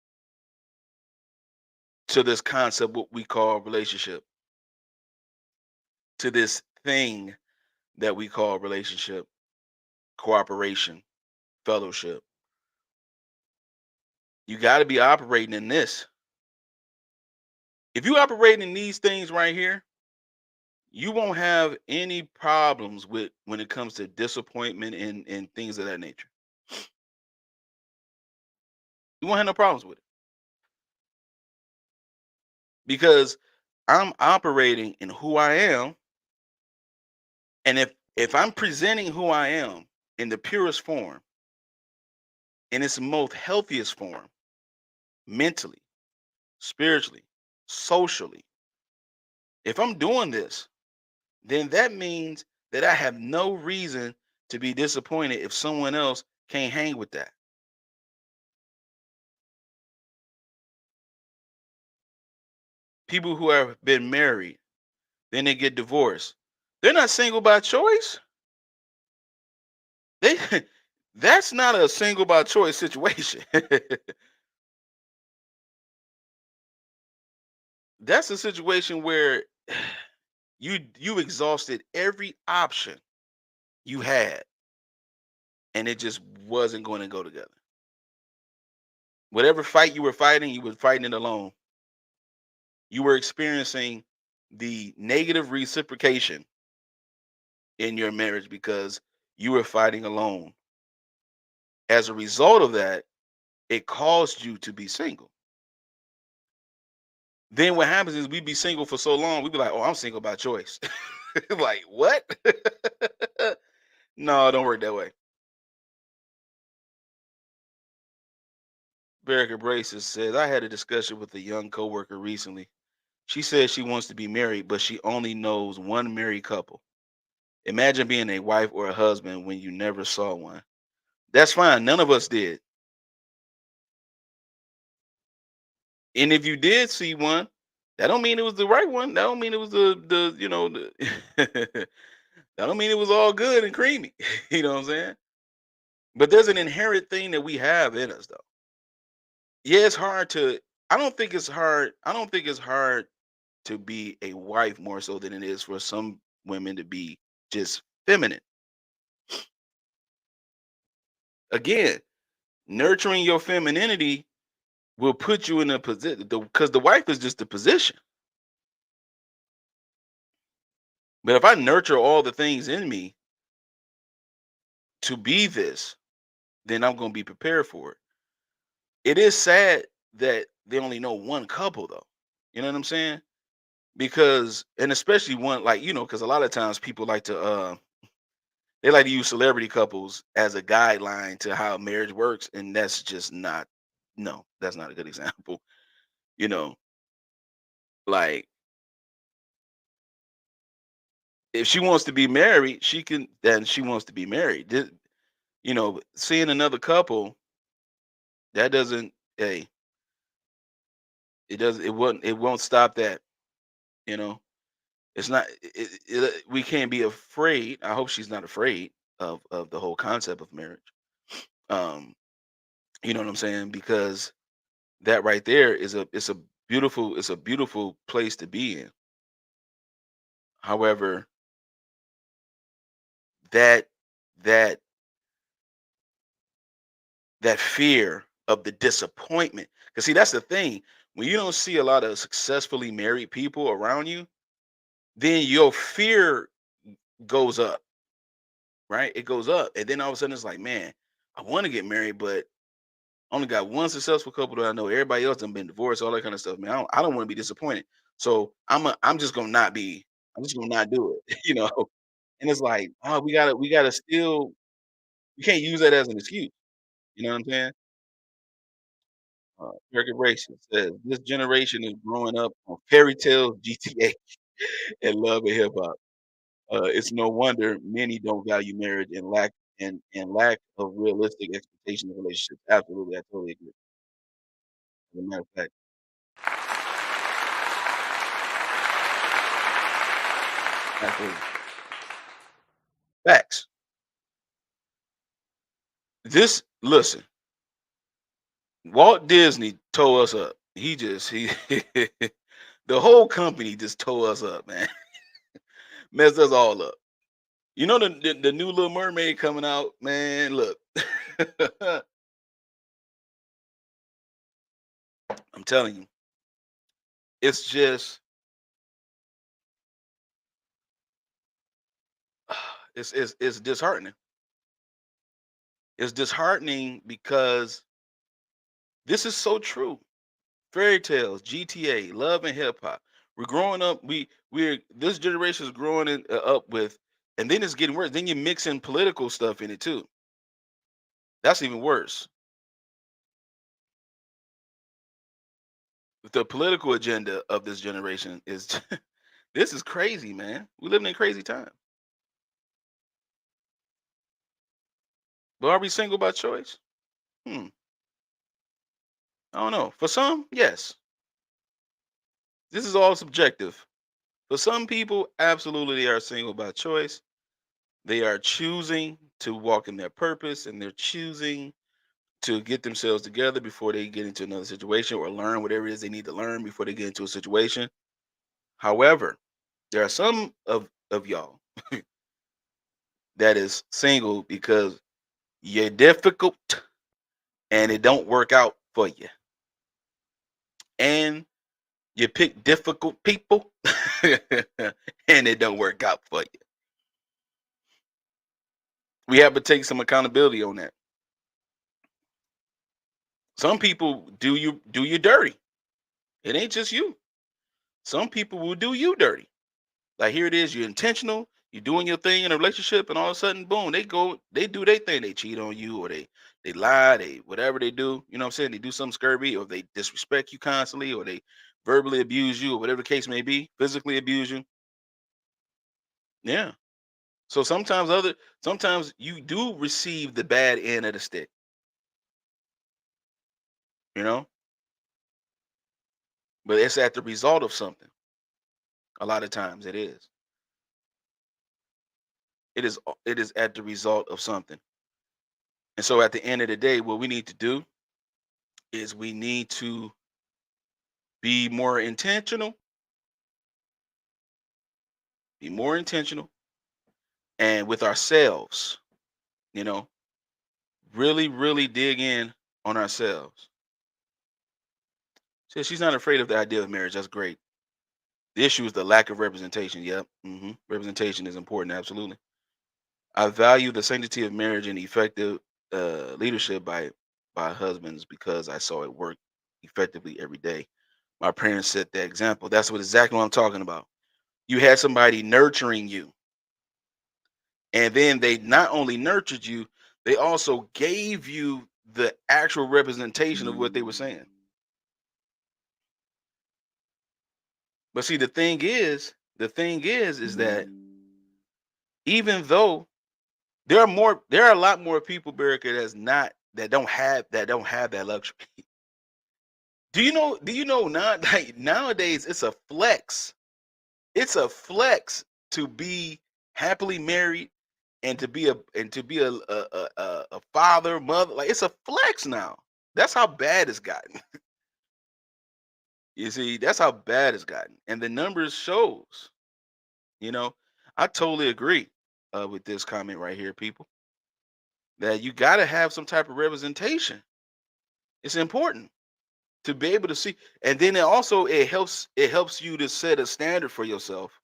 to this concept, what we call relationship, to this thing that we call relationship, cooperation, fellowship? You got to be operating in this. If you operating in these things right here, you won't have any problems with when it comes to disappointment and things of that nature. You won't have no problems with it because I'm operating in who I am, and if I'm presenting who I am in the purest form, in its most healthiest form, mentally, spiritually, socially, if I'm doing this, then that means that I have no reason to be disappointed if someone else can't hang with that. People who have been married, then they get divorced. They're not single by choice. They that's not a single by choice situation. That's a situation where you exhausted every option you had, and it just wasn't going to go together. Whatever fight you were fighting it alone. You were experiencing the negative reciprocation in your marriage because you were fighting alone. As a result of that, it caused you to be single. Then what happens is we be single for so long, we be like, "Oh, I'm single by choice." Like, what? No, it don't work that way. Verica Braces says, I had a discussion with a young coworker recently. She says she wants to be married, but she only knows one married couple. Imagine being a wife or a husband when you never saw one. That's fine. None of us did. And if you did see one, that don't mean it was the right one. That don't mean it was the that don't mean it was all good and creamy. You know what I'm saying? But there's an inherent thing that we have in us though. Yeah, it's hard to I don't think it's hard. I don't think it's hard to be a wife more so than it is for some women to be just feminine. Again, nurturing your femininity will put you in a position because the wife is just a position. But if I nurture all the things in me to be this, then I'm going to be prepared for it. It is sad that they only know one couple though. You know what I'm saying? Because and especially one like because a lot of times people like to they like to use celebrity couples as a guideline to how marriage works, and that's just not no, that's not a good example. You know, like if she wants to be married, she can then she wants to be married. Seeing another couple, that doesn't hey, it won't stop that, you know. It's not we can't be afraid. I hope she's not afraid of the whole concept of marriage. Um, you know what I'm saying? Because that right there is it's a beautiful place to be in. However, that that that fear of the disappointment, because see that's the thing, when you don't see a lot of successfully married people around you, then your fear goes up, right? It goes up, and then all of a sudden it's like, man, I want to get married, but I only got one successful couple that I know. Everybody else done been divorced, all that kind of stuff. Man, I don't want to be disappointed. So I'm just gonna not be. I'm just gonna not do it. And it's like, oh, we gotta still. You can't use that as an excuse. You know what I'm saying? Circuit Racing says this generation is growing up on fairy tales, GTA, and love and hip hop. It's no wonder many don't value marriage and lack of realistic expectation of relationships. Absolutely, I totally agree. As a matter of fact, absolutely. Facts. This listen, Walt Disney tore us up. He the whole company just tore us up, man. Messed us all up. You know the new Little Mermaid coming out, man. Look, I'm telling you, it's just it's disheartening. It's disheartening because this is so true. Fairy tales, GTA, love and hip hop. We're growing up. We're this generation is growing up with, and then it's getting worse. Then you mix in political stuff in it too. That's even worse. The political agenda of this generation is this is crazy, man. We living in crazy times. But are we single by choice? Hmm. I don't know. For some, yes. This is all subjective. For some people, absolutely they are single by choice. They are choosing to walk in their purpose, and they're choosing to get themselves together before they get into another situation or learn whatever it is they need to learn before they get into a situation. However, there are some of y'all that is single because you're difficult and it don't work out for you. And you pick difficult people and it don't work out for you. We have to take some accountability on that. Some people do you dirty. It ain't just you. Some people will do you dirty. Like here it is, you're intentional, you're doing your thing in a relationship, and all of a sudden, boom, they do their thing. They cheat on you, or they lie, they whatever they do, you know what I'm saying? They do something scurvy, or they disrespect you constantly, or they verbally abuse you, or whatever the case may be, physically abuse you. Yeah. So sometimes you do receive the bad end of the stick, you know, but it's at the result of something. A lot of times it is. It is at the result of something. And so at the end of the day, what we need to do is we need to be more intentional, be more intentional, and with ourselves, you know, really, really dig in on ourselves. So she's not afraid of the idea of marriage. That's great. The issue is the lack of representation. Yep. Representation is important. Absolutely. I value the sanctity of marriage and effective leadership by husbands because I saw it work effectively every day. My parents set that example. That's exactly what I'm talking about. You had somebody nurturing you, and then they not only nurtured you, they also gave you the actual representation of what they were saying. But see, the thing is that even though there are a lot more people, Berica, that don't have that luxury. Do you know now, like nowadays it's a flex. It's a flex to be happily married and to be a father, mother. Like it's a flex now. That's how bad it's gotten. You see, that's how bad it's gotten. And the numbers shows, you know, I totally agree with this comment right here, people, that you gotta have some type of representation. It's important to be able to see. And then it helps you to set a standard for yourself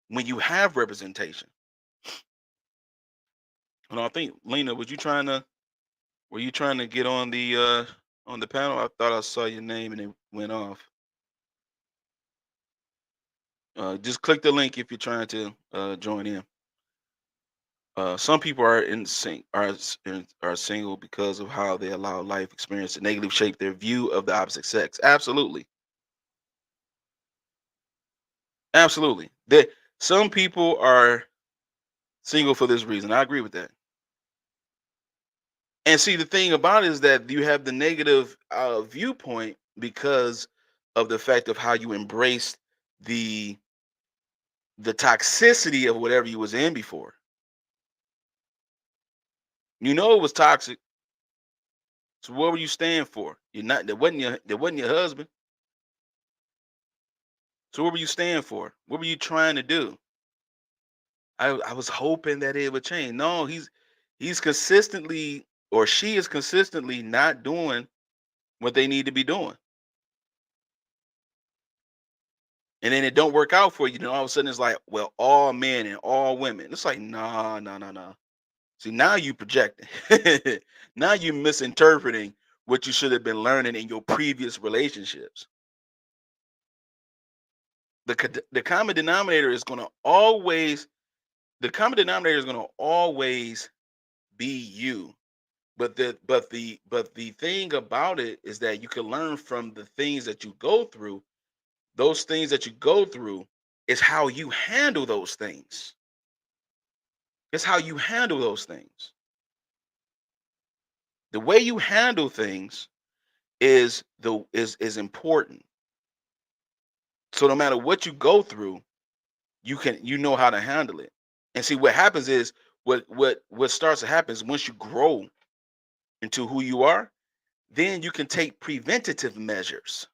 when you have representation. And I think Lena, were you trying to get on the panel? I thought I saw your name and it went off. Just click the link if you're trying to join in. Some people are in sync are single because of how they allow life experience to negatively shape their view of the opposite sex. Absolutely, absolutely. Some people are single for this reason. I agree with that. And see, the thing about it is that you have the negative viewpoint because of the fact of how you embraced the the toxicity of whatever you was in before. You know it was toxic. So what were you staying for? You're not that wasn't your husband. So what were you staying for? What were you trying to do? I was hoping that it would change. No, he's consistently or she is consistently not doing what they need to be doing. And then it don't work out for you. Then all of a sudden it's like, well, all men and all women. It's like, nah, nah, nah, nah. See, now you projecting. Now you misinterpreting what you should have been learning in your previous relationships. The common denominator is going to always be you. But the thing about it is that you can learn from the things that you go through. Those things that you go through is how you handle those things. It's how you handle those things. The way you handle things is important. So no matter what you go through, you know how to handle it. And see what happens is what starts to happen is once you grow into who you are, then you can take preventative measures.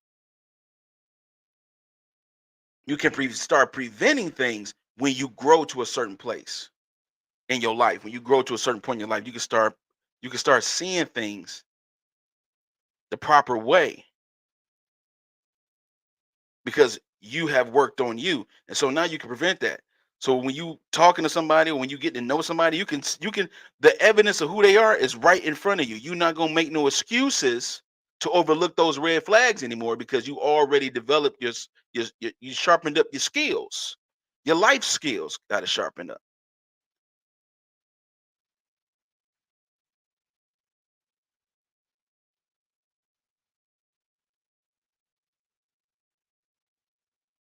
You can start preventing things when you grow to a certain place in your life. When you grow to a certain point in your life, you can start seeing things the proper way because you have worked on you, and so now you can prevent that. So when you talking to somebody or when you get to know somebody, you can the evidence of who they are is right in front of you. You're not gonna make no excuses to overlook those red flags anymore because you already developed you sharpened up your skills. Your life skills got to sharpen up.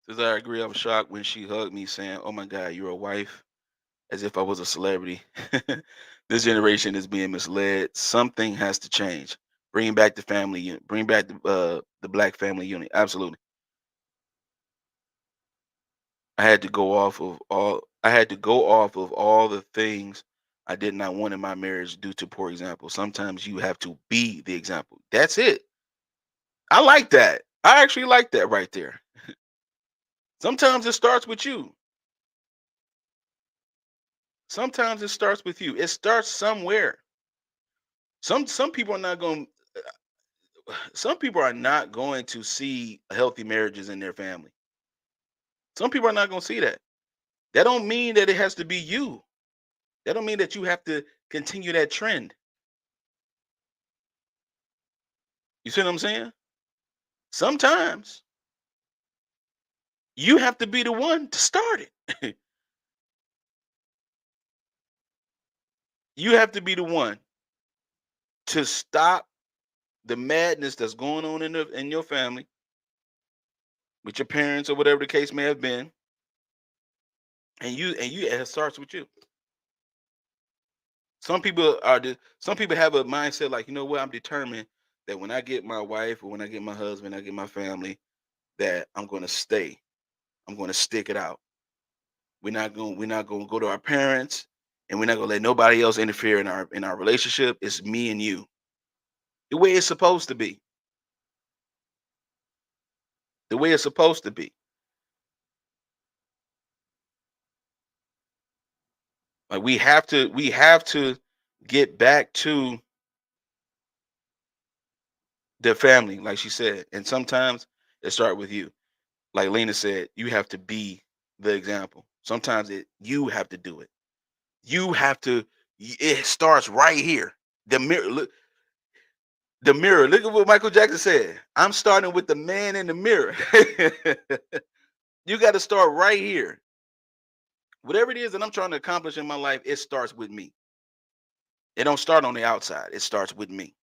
Says I agree. I was shocked when she hugged me, saying, "Oh my God, you're a wife," as if I was a celebrity. This generation is being misled. Something has to change. Bring back the family unit. Bring back the black family unit. Absolutely. I had to go off of all. I had to go off of all the things I did not want in my marriage due to poor example. Sometimes you have to be the example. That's it. I like that. I actually like that right there. Sometimes it starts with you. Sometimes it starts with you. It starts somewhere. Some people are not going. Some people are not going to see healthy marriages in their family. Some people are not going to see that. That don't mean that it has to be you. That don't mean that you have to continue that trend. You see what I'm saying? Sometimes you have to be the one to start it. You have to be the one to stop the madness that's going on in your family with your parents or whatever the case may have been, and it starts with you. Some people have a mindset like, you know what, I'm determined that when I get my wife or when I get my husband, I get my family, that I'm going to stay. I'm going to stick it out. We're not going to go to our parents, and we're not going to let nobody else interfere in our relationship. It's me and you. The way it's supposed to be. The way it's supposed to be. Like we have to get back to the family, like she said. And sometimes it start with you. Like Lena said, you have to be the example. Sometimes you have to do it. You have to. It starts right here. The mirror. Look, the mirror. Look at what Michael Jackson said. I'm starting with the man in the mirror. You got to start right here. Whatever it is that I'm trying to accomplish in my life, it starts with me. It don't start on the outside. It starts with me.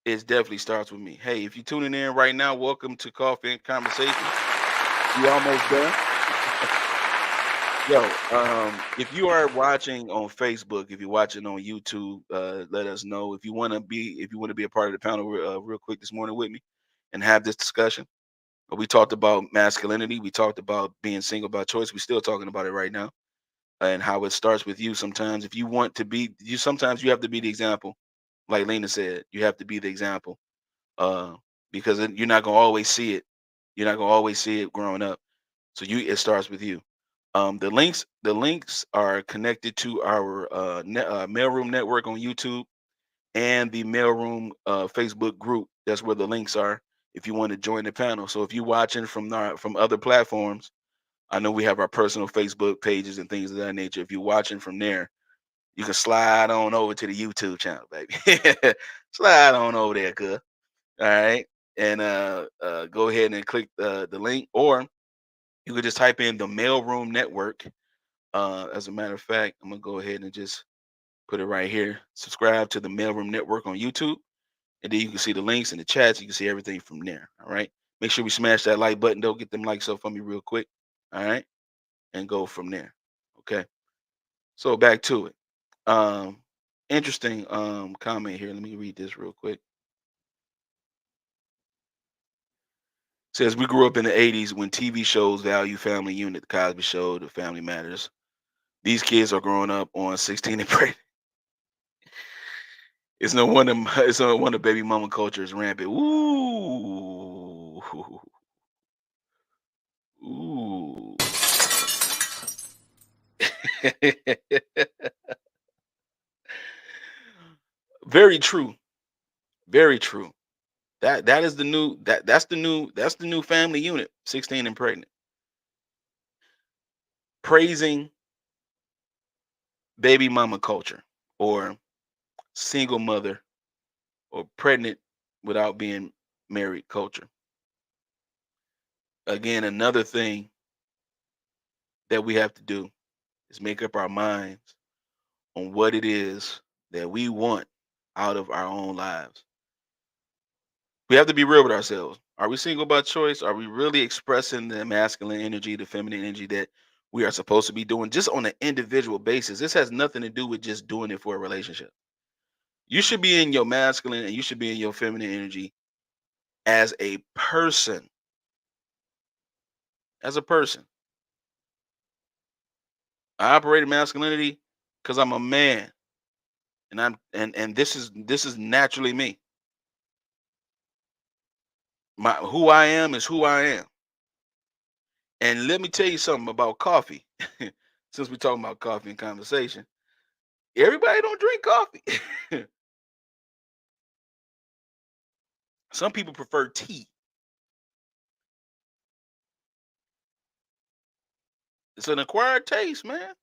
It definitely starts with me. Hey, if you're tuning in right now, welcome to Coffee and Conversation. We almost done. Yo, if you are watching on Facebook, if you're watching on YouTube, let us know. If you want to be a part of the panel real quick this morning with me and have this discussion. We talked about masculinity. We talked about being single by choice. We're still talking about it right now, and how it starts with you. Sometimes, if you want to be, sometimes you have to be the example. Like Lena said, you have to be the example, uh, because you're not gonna always see it. You're not gonna always see it growing up. So it starts with you. The links are connected to our mailroom network on YouTube and the mailroom Facebook group. That's where the links are if you want to join the panel. So if you're watching from other platforms, I know we have our personal Facebook pages and things of that nature. If you're watching from there, you can slide on over to the YouTube channel, baby. Slide on over there, cuz. All right. And go ahead and click the link, or you could just type in the mailroom network. As a matter of fact, I'm gonna go ahead and just put it right here. Subscribe to the mailroom network on YouTube, and then you can see the links and the chats. You can see everything from there. All right. Make sure we smash that like button. Don't get them likes up for me real quick. All right, and go from there. Okay. So back to it. Um, interesting comment here. Let me read this real quick. Says we grew up in the '80s when TV shows value family unit, the Cosby Show, the Family Matters. These kids are growing up on 16 and pregnant. It's no wonder. It's no wonder baby mama culture is rampant. Ooh, ooh. Very true. Very true. That is the new that's the new family unit. 16 and pregnant. Praising baby mama culture or single mother or pregnant without being married culture. Again, another thing that we have to do is make up our minds on what it is that we want out of our own lives. We have to be real with ourselves. Are we single by choice? Are we really expressing the masculine energy, the feminine energy that we are supposed to be doing just on an individual basis? This has nothing to do with just doing it for a relationship. You should be in your masculine and you should be in your feminine energy as a person. As a person. I operate in masculinity because I'm a man. And this is naturally me. My who I am is who I am. And let me tell you something about coffee. Since we're talking about coffee and conversation, everybody don't drink coffee. Some people prefer tea. It's an acquired taste, man.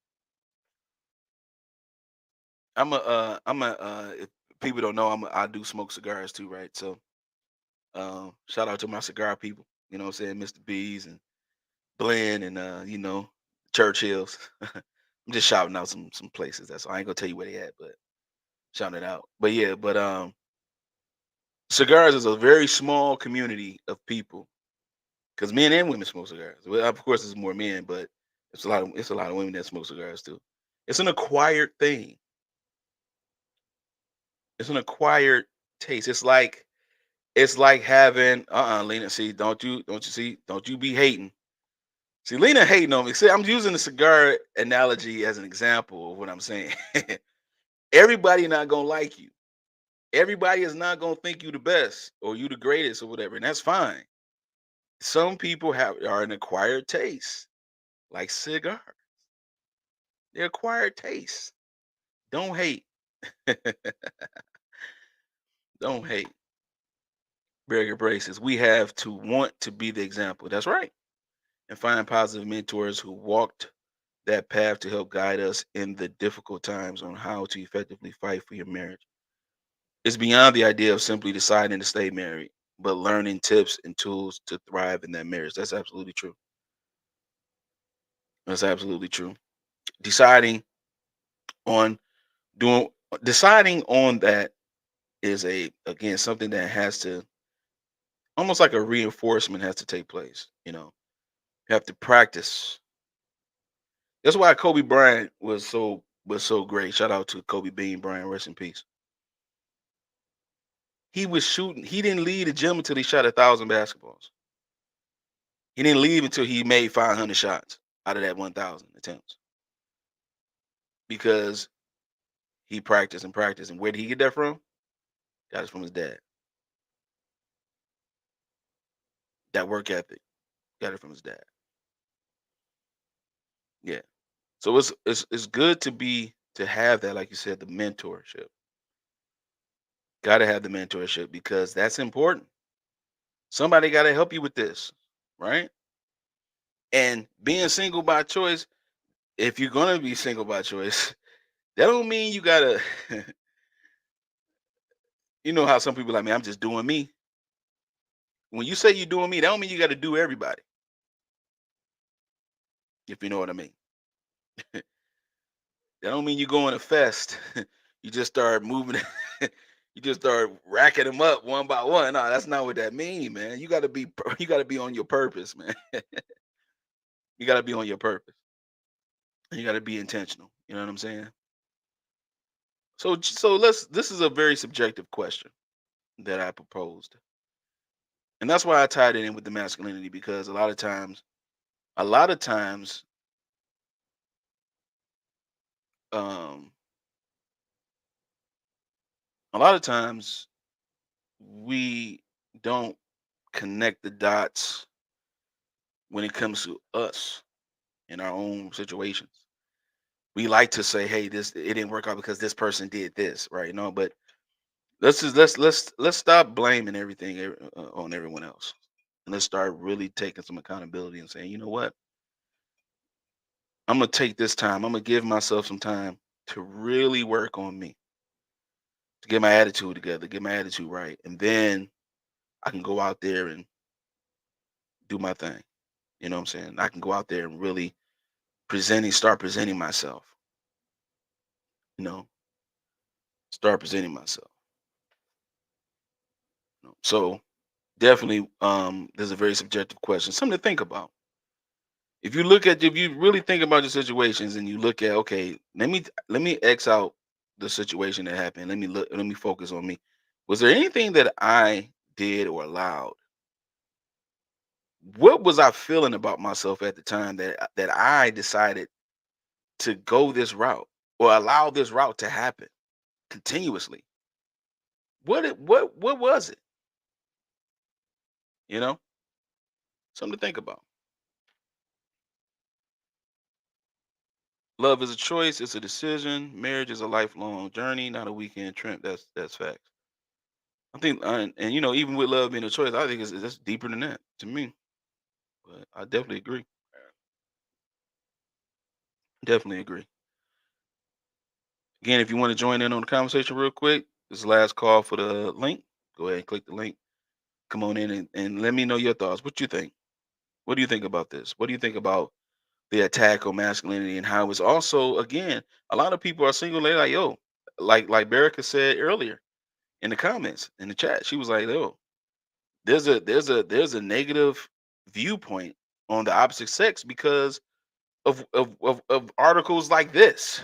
If people don't know, I do smoke cigars too, right? So shout out to my cigar people, you know what I'm saying, Mr. B's and Blend and Churchill's. I'm just shouting out some places. That's all. I ain't gonna tell you where they at, but shouting it out. But yeah, cigars is a very small community of people because men and women smoke cigars. Well, of course, it's more men, but it's a lot of women that smoke cigars too. It's an acquired thing. It's an acquired taste. It's like having Lena. See, don't you be hating. See, Lena hating on me. See, I'm using the cigar analogy as an example of what I'm saying. Everybody not gonna like you. Everybody is not gonna think you the best or you the greatest or whatever, and that's fine. Some people are an acquired taste, like cigar. They're acquired taste. Don't hate. Don't hate. Berger braces. We have to want to be the example. That's right. And find positive mentors who walked that path to help guide us in the difficult times on how to effectively fight for your marriage. It's beyond the idea of simply deciding to stay married, but learning tips and tools to thrive in that marriage. That's absolutely true. That's absolutely true. Deciding on doing deciding on that is again something that has to almost like a reinforcement has to take place. You have to practice. That's why Kobe Bryant was so great. Shout out to Kobe Bean Bryant, rest in peace. He was shooting. He didn't leave the gym until he shot 1,000 basketballs. He didn't leave until he made 500 shots out of that 1,000 attempts because he practiced and practiced. And where did he get that from? Got it from his dad. That work ethic. Got it from his dad. Yeah. So it's good to have that, like you said, the mentorship. Got to have the mentorship because that's important. Somebody got to help you with this, right? And being single by choice, if you're gonna be single by choice, that don't mean you gotta. You know how some people like me. I'm just doing me. When you say you're doing me, that don't mean you got to do everybody. If you know what I mean. That don't mean you go in a fest. You just start moving. You just start racking them up one by one. No, that's not what that means, man. You got to be. You got to be on your purpose, man. You got to be on your purpose. And you got to be intentional. You know what I'm saying? So let's. This is a very subjective question that I proposed, And that's why I tied it in with the masculinity, because a lot of times, um, a lot of times we don't connect the dots when it comes to us in our own situations. We like to say, "Hey, this it didn't work out because this person did this," right? No, but let's stop blaming everything on everyone else, and let's start really taking some accountability and saying, "You know what? I'm gonna take this time. I'm gonna give myself some time to really work on me, to get my attitude together, get my attitude right, and then I can go out there and do my thing." You know what I'm saying? I can go out there and really start presenting myself. You know, start presenting myself. So definitely, there's a very subjective question, something to think about. If you really think about your situations and you look at, okay, let me X out the situation that happened. Let me focus on me. Was there anything that I did or allowed? What was I feeling about myself at the time that I decided to go this route or allow this route to happen continuously? What was it? You know, something to think about. Love is a choice, it's a decision. Marriage is a lifelong journey, not a weekend trip. That's facts. I think, and even with love being a choice, I think it's deeper than that to me. But I definitely agree. Definitely agree. Again, if you want to join in on the conversation real quick, this is the last call for the link. Go ahead and click the link. Come on in and let me know your thoughts. What you think? What do you think about this? What do you think about the attack on masculinity and how it's also, again, a lot of people are single. They're like, yo, like Berica said earlier in the comments in the chat. She was like, yo, there's a negative viewpoint on the opposite sex because of articles like this.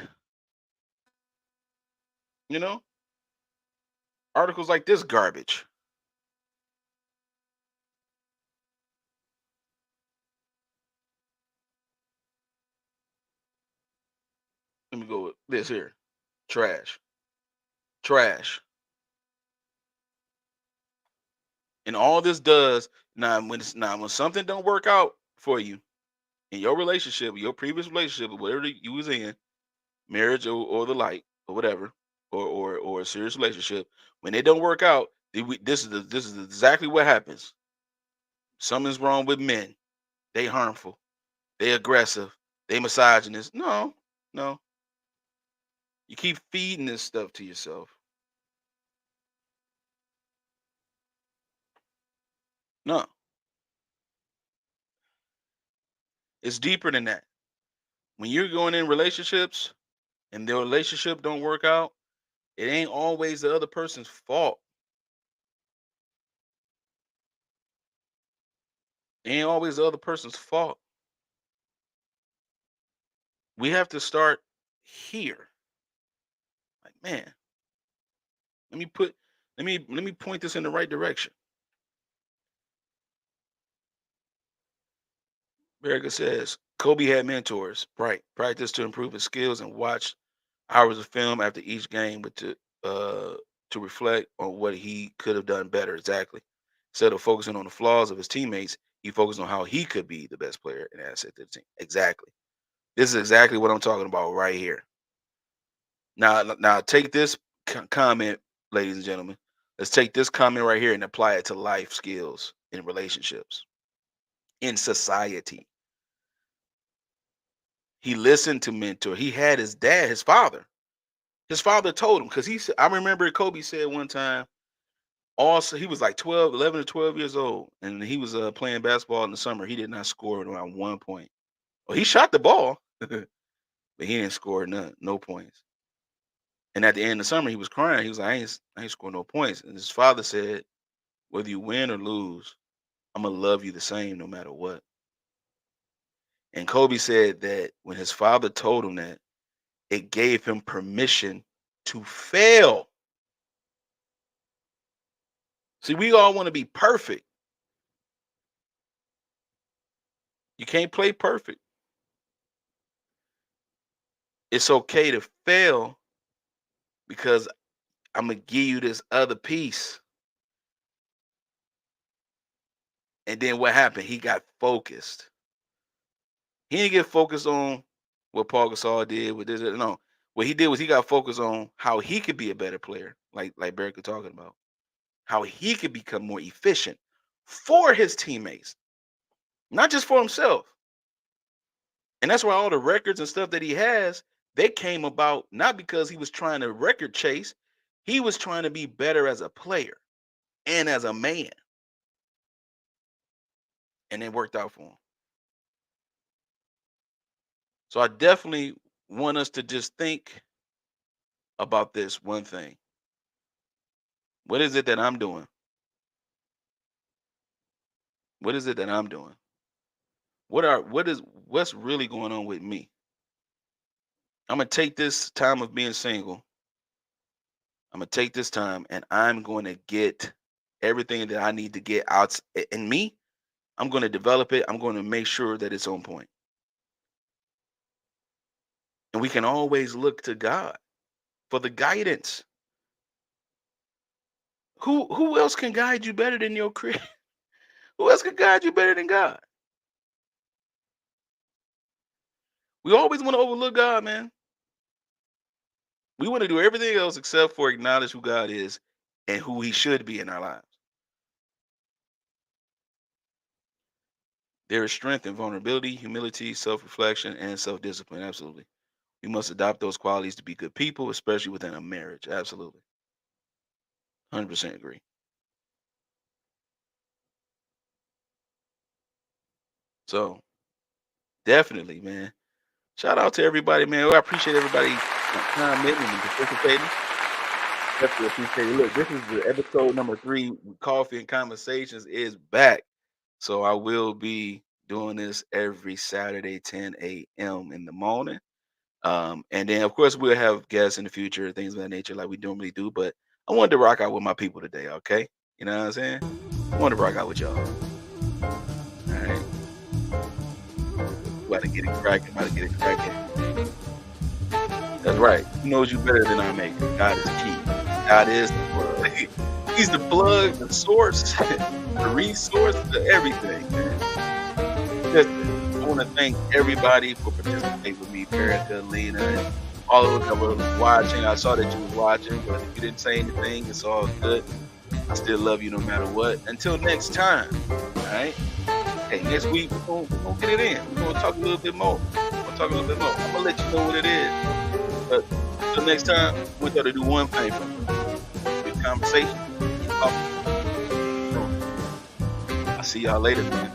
You know, articles like this garbage. Let me go with this here. Trash. Trash. And all this does when something don't work out for you in your relationship, your previous relationship, or whatever you was in, marriage or the like, or whatever, or a serious relationship, when it don't work out, this is exactly what happens. Something's wrong with men. They harmful. They aggressive. They misogynist. No, no. You keep feeding this stuff to yourself. No, it's deeper than that. When you're going in relationships and the relationship don't work out, it ain't always the other person's fault. It ain't always the other person's fault. We have to start here. Like, man, let me put let me point this in the right direction. America says Kobe had mentors, right? Practice to improve his skills and watch hours of film after each game, but to reflect on what he could have done better. Exactly. Instead of focusing on the flaws of his teammates, he focused on how he could be the best player and asset to the team. Exactly. This is exactly what I'm talking about right here. Now take this comment, ladies and gentlemen. Let's take this comment right here and apply it to life skills in relationships, in society. He listened to mentor. He had his dad, his father. His father told him because he said, I remember Kobe said one time, also he was like 12, 11 or 12 years old, and he was playing basketball in the summer. He did not score around 1 point. Well, he shot the ball, but he didn't score none, no points. And at the end of the summer, he was crying. He was like, I ain't scoring no points. And his father said, whether you win or lose, I'm gonna love you the same no matter what. And Kobe said that when his father told him that, it gave him permission to fail. See, we all want to be perfect. You can't play perfect. It's okay to fail because I'm gonna give you this other piece. And then what happened? He got focused. He didn't get focused on what Paul Gasol did with this. No, what he did was he got focused on how he could be a better player, like Barrett was talking about, how he could become more efficient for his teammates, not just for himself. And that's why all the records and stuff that he has, they came about not because he was trying to record chase, he was trying to be better as a player and as a man. And it worked out for him. So I definitely want us to just think about this one thing. What is it that I'm doing? What is it that I'm doing? What's really going on with me? I'm gonna take this time of being single. I'm gonna take this time and I'm going to get everything that I need to get out in me. I'm going to develop it. I'm going to make sure that it's on point. And we can always look to God for the guidance. Who else can guide you better than your creator? Who else can guide you better than God? We always want to overlook God, man. We want to do everything else except for acknowledge who God is and who he should be in our lives. There is strength in vulnerability, humility, self-reflection, and self-discipline. Absolutely. We must adopt those qualities to be good people, especially within a marriage. Absolutely. 100% agree. So definitely, man. Shout out to everybody, man. I appreciate everybody commenting and participating. Definitely appreciate it. Look, this is the episode number 3. Coffee and Conversations is back. So I will be doing this every Saturday, 10 a.m. in the morning. And then, of course, we'll have guests in the future, things of that nature, like we normally do. But I wanted to rock out with my people today, okay? You know what I'm saying? I wanted to rock out with y'all. All right. About to get it cracking. That's right. Who knows you better than our maker? God is key. God is the plug. He's the plug, the source, the resource, the everything, man. Listen, I want to thank everybody for participating with me, Perica, Lena, and all of us that were watching. I saw that you was watching, but if you didn't say anything, it's all good. I still love you no matter what. Until next time, all right? Hey, next week, we're gonna get it in. We're going to talk a little bit more. I'm going to let you know what it is. But until next time, we're going to do one thing for you. Good conversation. I'll see y'all later, man.